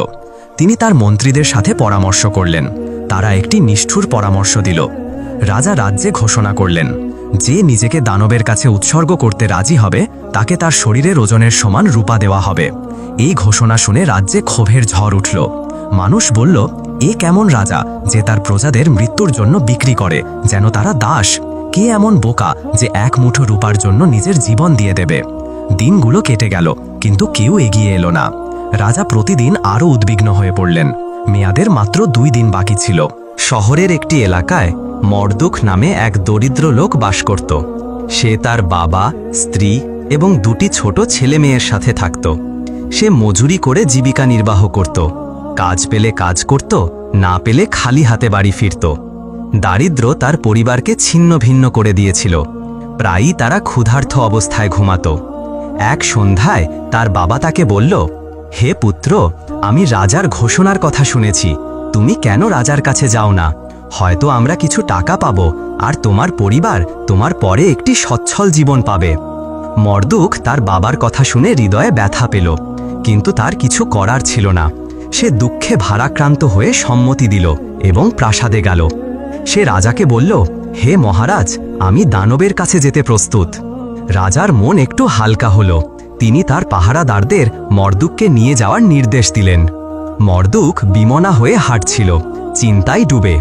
তিনি তার মন্ত্রীদের সাথে পরামর্শ করলেন। তারা একটি নিষ্ঠুর পরামর্শ দিল। রাজা রাজ্যে ঘোষণা করলেন, যে নিজেকে দানবের কাছে উৎসর্গ করতে রাজি হবে তাকে তার শরীরের ওজনের সমান রূপা দেওয়া হবে। এই ঘোষণা শুনে রাজ্যে ক্ষোভের ঝড় উঠল। মানুষ বলল, এ কেমন রাজা যে তার প্রজাদের মৃত্যুর জন্য বিক্রি করে, যেন তারা দাস? কে এমন বোকা যে এক মুঠো রূপার জন্য নিজের জীবন দিয়ে দেবে? দিনগুলো কেটে গেল, কিন্তু কেউ এগিয়ে এলো না। রাজা প্রতিদিন আরও উদ্বিগ্ন হয়ে পড়লেন। মেয়াদের মাত্র 2 দিন বাকি ছিল। শহরের একটি এলাকায় মর্দুক নামে এক দরিদ্র লোক বাস করত। সে তার বাবা, স্ত্রী এবং 2টি ছোট ছেলে মেয়ের সাথে থাকত। সে মজুরি করে জীবিকা নির্বাহ করত। কাজ পেলে কাজ করত, না পেলে খালি হাতে বাড়ি ফিরত। দারিদ্র্য তার পরিবারকে ছিন্ন ভিন্ন করে দিয়েছিল। প্রায়ই তারা ক্ষুধার্ত অবস্থায় ঘুমাত। এক সন্ধ্যায় তার বাবা তাকে বলল, হে পুত্র, আমি রাজার ঘোষণার কথা শুনেছি। তুমি কেন রাজার কাছে যাও না? হয়তো আমরা কিছু টাকা পাবো, আর তোমার পরিবার তোমার পরে একটি সচ্ছল জীবন পাবে। মর্দুক তার বাবার কথা শুনে হৃদয়ে ব্যথা পেল, কিন্তু তার কিছু করার ছিল না। সে দুঃখে ভারাক্রান্ত হয়ে সম্মতি দিল এবং প্রাসাদে গেল। সে রাজাকে বলল, হে মহারাজ, আমি দানবের কাছে যেতে প্রস্তুত। রাজার মন একটু হালকা হল। তিনি তার পাহারাদারদের মর্দুককে নিয়ে যাওয়ার নির্দেশ দিলেন। মর্দুক বিমনা হয়ে হাঁটছিল, চিন্তায় ডুবে।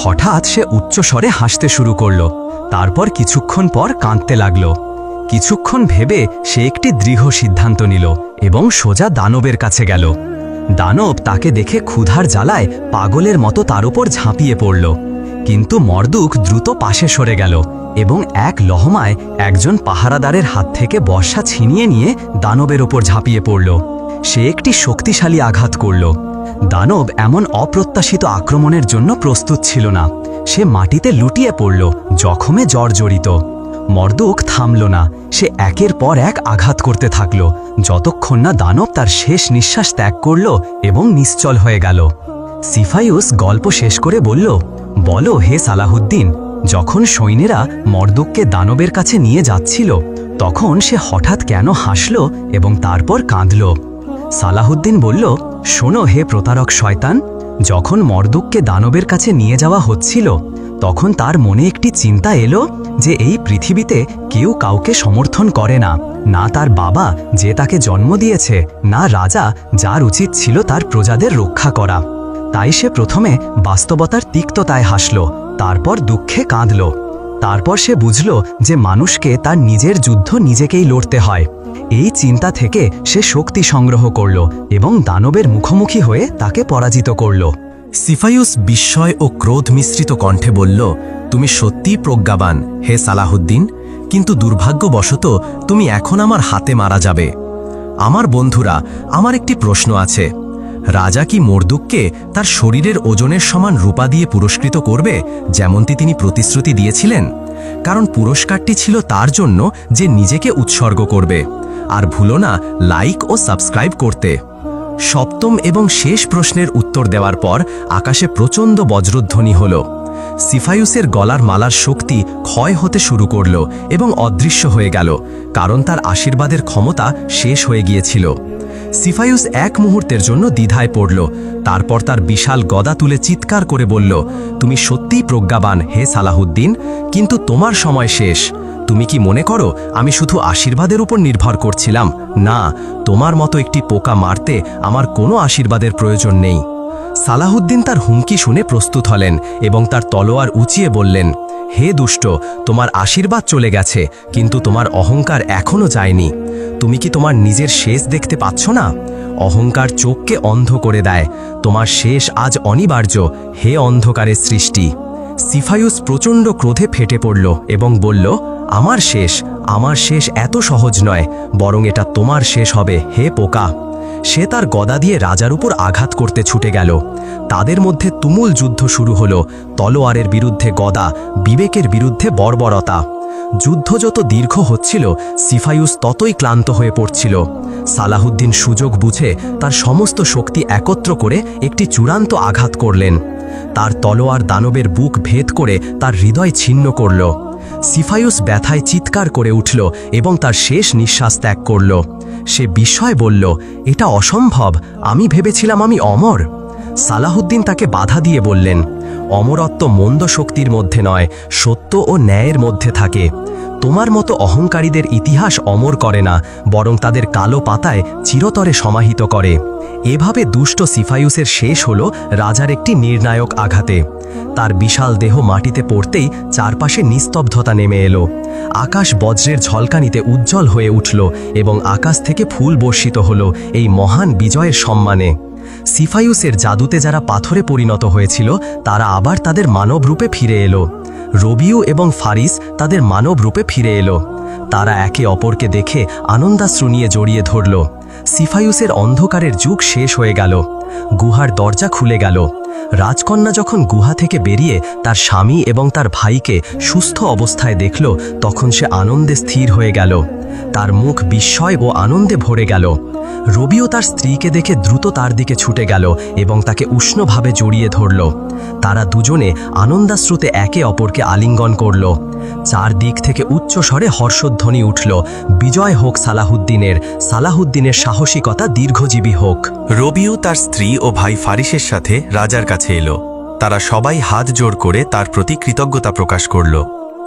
হঠাৎ সে উচ্চস্বরে হাসতে শুরু করল। তারপর কিছুক্ষণ পর কাঁদতে লাগল। কিছুক্ষণ ভেবে সে একটি দৃঢ় সিদ্ধান্ত নিল এবং সোজা দানবের কাছে গেল। দানব তাকে দেখে ক্ষুধার জ্বালায় পাগলের মতো তার উপর ঝাঁপিয়ে পড়ল। কিন্তু মর্দুক দ্রুত পাশে সরে গেল এবং এক লহমায় একজন পাহারাদারের হাত থেকে বর্শা ছিনিয়ে নিয়ে দানবের ওপর ঝাঁপিয়ে পড়ল। সে একটি শক্তিশালী আঘাত করল। দানব এমন অপ্রত্যাশিত আক্রমণের জন্য প্রস্তুত ছিল না। সে মাটিতে লুটিয়ে পড়ল, জখমে জর্জরিত। মর্দুক থামল না। সে একের পর এক আঘাত করতে থাকল, যতক্ষণ না দানব তার শেষ নিঃশ্বাস ত্যাগ করল এবং নিশ্চল হয়ে গেল। সিফাইউস গল্প শেষ করে বলল, বলো হে সালাহুদ্দিন, যখন সৈন্যেরা মর্দুককে দানবের কাছে নিয়ে যাচ্ছিল, তখন সে হঠাৎ কেন হাসল এবং তারপর কাঁদল? সালাহুদ্দিন বলল, শোনো হে প্রতারক শয়তান, যখন মর্দুককে দানবের কাছে নিয়ে যাওয়া হচ্ছিল, তখন তার মনে একটি চিন্তা এলো যে এই পৃথিবীতে কেউ কাউকে সমর্থন করে না, না তার বাবা যে তাকে জন্ম দিয়েছে, না রাজা যার উচিত ছিল তার প্রজাদের রক্ষা করা। তাই সে প্রথমে বাস্তবতার তিক্ততায় হাসল, তারপর দুঃখে কাঁদল। তারপর সে বুঝল যে মানুষকে তার নিজের যুদ্ধ নিজেকেই লড়তে হয়। এই চিন্তা থেকে সে শক্তি সংগ্রহ করল এবং দানবের মুখোমুখি হয়ে তাকে পরাজিত করল। সিফাইউস বিস্ময় ও ক্রোধ মিশ্রিত কণ্ঠে বলল, তুমি সত্যিই প্রজ্ঞাবান হে সালাহুদ্দিন, কিন্তু দুর্ভাগ্যবশত তুমি এখন আমার হাতে মারা যাবে। আমার বন্ধুরা, আমার একটি প্রশ্ন আছে। রাজা কি মর্দুককে তার শরীরের ওজনের সমান রূপা দিয়ে পুরস্কৃত করবে, যেমনটি তিনি প্রতিশ্রুতি দিয়েছিলেন? কারণ পুরস্কারটি ছিল তার জন্য যে নিজেকে উৎসর্গ করবে। আর ভুলো না লাইক ও সাবস্ক্রাইব করতে। সপ্তম এবং শেষ প্রশ্নের উত্তর দেওয়ার পর আকাশে প্রচণ্ড বজ্রধ্বনি হল। সিফাইউসের গলার মালার শক্তি ক্ষয় হতে শুরু করল এবং অদৃশ্য হয়ে গেল, কারণ তার আশীর্বাদের ক্ষমতা শেষ হয়ে গিয়েছিল। সিফাইউস এক মুহূর্তের জন্য দ্বিধায় পড়ল। তারপর তার বিশাল গদা তুলে চিৎকার করে বলল, তুমি সত্যিই প্রজ্ঞাবান হে সালাহুদ্দিন, কিন্তু তোমার সময় শেষ। তুমি কি মনে করো আমি শুধু আশীর্বাদের উপর নির্ভর করছিলাম? না, তোমার মতো একটি পোকা মারতে আমার কোনো আশীর্বাদের প্রয়োজন নেই। সালাহুদ্দিন তার হুমকি শুনে প্রস্তুত হলেন এবং তার তলোয়ার উঁচিয়ে বললেন, হে দুষ্ট, তোমার আশীর্বাদ চলে গেছে, কিন্তু তোমার অহংকার এখনো যায়নি। তুমি কি তোমার নিজের শেষ দেখতে পাচ্ছ না? অহংকার চোখকে অন্ধ করে দেয়। তোমার শেষ আজ অনিবার্য, হে অন্ধকারের সৃষ্টি। সিফাইউস প্রচণ্ড ক্রোধে ফেটে পড়ল এবং বলল, আমার শেষ এত সহজ নয়, বরং এটা তোমার শেষ হবে হে পোকা। সে তার গদা দিয়ে রাজার উপর আঘাত করতে ছুটে গেল। তাদের মধ্যে তুমুল যুদ্ধ শুরু হলো। তলোয়ারের বিরুদ্ধে গদা, বিবেকের বিরুদ্ধে বর্বরতা। যুদ্ধ যত দীর্ঘ হচ্ছিল, সিফাইউস ততই ক্লান্ত হয়ে পড়ছিল। সালাহুদ্দিন সুযোগ বুঝে তার সমস্ত শক্তি একত্র করে একটি চূড়ান্ত আঘাত করলেন। তার তলোয়ার দানবের বুক ভেদ করে তার হৃদয় ছিন্ন করল। সিফাইউস ব্যথায় চিৎকার করে উঠল এবং তার শেষ নিঃশ্বাস ত্যাগ করল। সে বিস্ময়ে বলল, এটা অসম্ভব, আমি ভেবেছিলাম আমি অমর। সালাহুদ্দিন তাকে বাধা দিয়ে বললেন, অমরত্ব মন্দ শক্তির মধ্যে নয়, সত্য ও ন্যায়ের মধ্যে থাকে। তোমার মতো অহংকারীদের ইতিহাস অমর করে না, বরং তাদের কালো পাতায় চিরতরে সমাহিত করে। এভাবে দুষ্ট সিফাইউসের শেষ হল রাজার একটি নির্ণায়ক আঘাতে। তার বিশাল দেহ মাটিতে পড়তেই চারপাশে নিস্তব্ধতা নেমে এলো। আকাশ বজ্রের ঝলকানিতে উজ্জ্বল হয়ে উঠল এবং আকাশ থেকে ফুল বর্ষিত হল এই মহান বিজয়ের সম্মানে। সিফাইউসের জাদুতে যারা পাথরে পরিণত হয়েছিল তারা আবার তাদের মানব রূপে ফিরে এলো। রবিউ এবং ফারিস তাদের মানব রূপে ফিরে এলো। তারা একে অপরকে দেখে আনন্দাশ্রু নিয়ে জড়িয়ে ধরল। সিফাইউসের অন্ধকারের যুগ শেষ হয়ে গেল। গুহার দরজা খুলে গেল। রাজকন্যা যখন গুহা থেকে বেরিয়ে তার স্বামী এবং তার ভাইকে সুস্থ অবস্থায় দেখল, তখন সে আনন্দে স্থির হয়ে গেল। তার মুখ বিস্ময় ও আনন্দে ভরে গেল। রবিও তার স্ত্রীকে দেখে দ্রুত তার দিকে ছুটে গেল এবং তাকে উষ্ণভাবে জড়িয়ে ধরল। তারা দুজনে আনন্দাশ্রুতে একে অপরকে আলিঙ্গন করল। চারদিক থেকে উচ্চ স্বরে হর্ষধ্বনি উঠল, বিজয় হোক সালাহুদ্দিনের, সালাহুদ্দিনের সাহসিকতা দীর্ঘজীবী হোক। রবিউ তার স্ত্রী ও ভাই ফারিসের সাথে রাজার কাছে এলো। তারা সবাই হাত জোড় করে তার প্রতি কৃতজ্ঞতা প্রকাশ করল।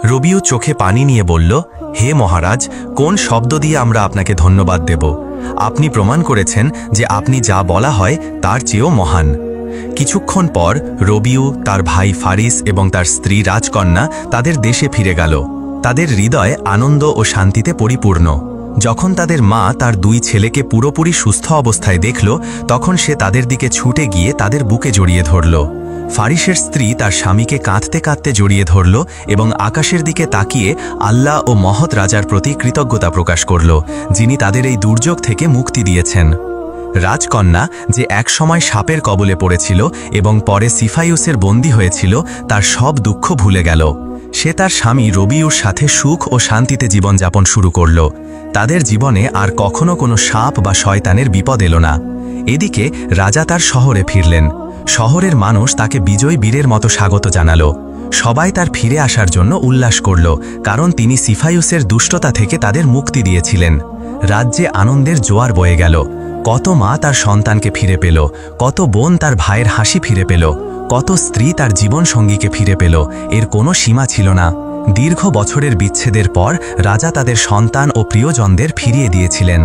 রবিউ চোখে পানি নিয়ে বলল, হে মহারাজ, কোন শব্দ দিয়ে আমরা আপনাকে ধন্যবাদ দেব? আপনি প্রমাণ করেছেন যে আপনি যা বলা হয় তার চেয়েও মহান। কিছুক্ষণ পর রবিউ, তার ভাই ফারিস এবং তার স্ত্রী রাজকন্যা তাদের দেশে ফিরে গেল। তাদের হৃদয় আনন্দ ও শান্তিতে পরিপূর্ণ। যখন তাদের মা তার দুই ছেলেকে পুরোপুরি সুস্থ অবস্থায় দেখল, তখন সে তাদের দিকে ছুটে গিয়ে তাদের বুকে জড়িয়ে ধরল। ফারিসের স্ত্রী তার স্বামীকে কাঁদতে কাঁদতে জড়িয়ে ধরল এবং আকাশের দিকে তাকিয়ে আল্লাহ ও মহৎ রাজার প্রতি কৃতজ্ঞতা প্রকাশ করল, যিনি তাদের এই দুর্যোগ থেকে মুক্তি দিয়েছেন। রাজকন্যা, যে একসময় সাপের কবলে পড়েছিল এবং পরে সিফাইউসের বন্দী হয়েছিল, তার সব দুঃখ ভুলে গেল। সে তার স্বামী রবিউর সাথে সুখ ও শান্তিতে জীবনযাপন শুরু করল। তাদের জীবনে আর কখনো কোনো সাপ বা শয়তানের বিপদ এলো না। এদিকে রাজা তার শহরে ফিরলেন। শহরের মানুষ তাকে বিজয়ী বীরের মতো স্বাগত জানালো। সবাই তার ফিরে আসার জন্য উল্লাস করল, কারণ তিনি সিফাইউসের দুষ্টতা থেকে তাদের মুক্তি দিয়েছিলেন। রাজ্যে আনন্দের জোয়ার বয়ে গেল। কত মা তার সন্তানকে ফিরে পেল, কত বোন তার ভাইয়ের হাসি ফিরে পেল, কত স্ত্রী তার জীবনসঙ্গীকে ফিরে পেল। এর কোনো সীমা ছিল না। দীর্ঘ বছরের বিচ্ছেদের পর রাজা তাদের সন্তান ও প্রিয়জনদের ফিরিয়ে দিয়েছিলেন।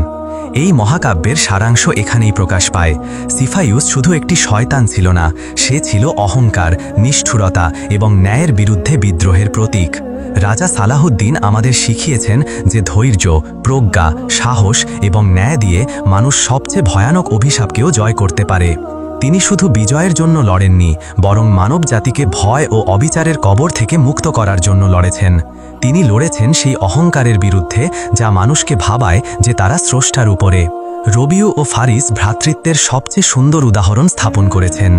এই মহাকাব্যের সারাংশ এখানেই প্রকাশ পায়। সিফাইউস শুধু একটি শয়তান ছিল না, সে ছিল অহংকার, নিষ্ঠুরতা এবং ন্যায়ের বিরুদ্ধে বিদ্রোহের প্রতীক। রাজা সালাহুদ্দিন আমাদের শিখিয়েছেন যে ধৈর্য, প্রজ্ঞা, সাহস এবং ন্যায় দিয়ে মানুষ সবচেয়ে ভয়ানক অভিশাপকেও জয় করতে পারে। তিনি শুধু বিজয়ের জন্য লড়েননি, বরং মানব জাতিকে ভয় ও অবিচারের কবর থেকে মুক্ত করার জন্য লড়েছেন। তিনি লড়েছেন সেই অহংকারের বিরুদ্ধে যা মানুষকে ভাবায় যে তারা স্রষ্টার উপরে। রবিউ ও ফারিস ভ্রাতৃত্বের সবচেয়ে সুন্দর উদাহরণ স্থাপন করেছেন।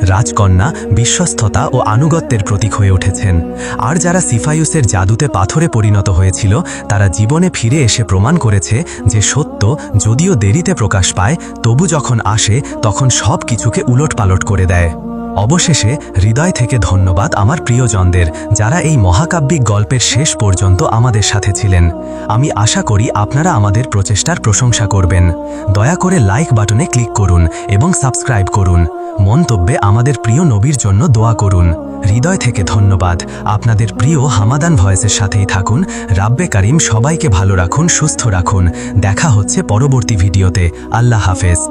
রাজকন্যা বিশ্বস্ততা ও আনুগত্যের প্রতীক হয়ে উঠেছেন। আর যারা সিফাইউসের জাদুতে পাথরে পরিণত হয়েছিল, তারা জীবনে ফিরে এসে প্রমাণ করেছে যে সত্য যদিও দেরিতে প্রকাশ পায়, তবু যখন আসে তখন সব কিছুকে উলটপালট করে দেয়। অবশেষে হৃদয় থেকে ধন্যবাদ আমার প্রিয়জনদের, যারা এই মহাকাব্যিক গল্পের শেষ পর্যন্ত আমাদের সাথে ছিলেন। আমি আশা করি আপনারা আমাদের প্রচেষ্টার প্রশংসা করবেন। দয়া করে লাইক বাটনে ক্লিক করুন এবং সাবস্ক্রাইব করুন। মন্তব্যে আমাদের প্রিয় নবীর জন্য দোয়া করুন। হৃদয় থেকে ধন্যবাদ। আপনাদের প্রিয় হামাদান ভয়েসের সাথেই থাকুন। রাব্বে কারিম সবাইকে ভালো রাখুন, সুস্থ রাখুন। দেখা হচ্ছে পরবর্তী ভিডিওতে। আল্লাহ হাফেজ।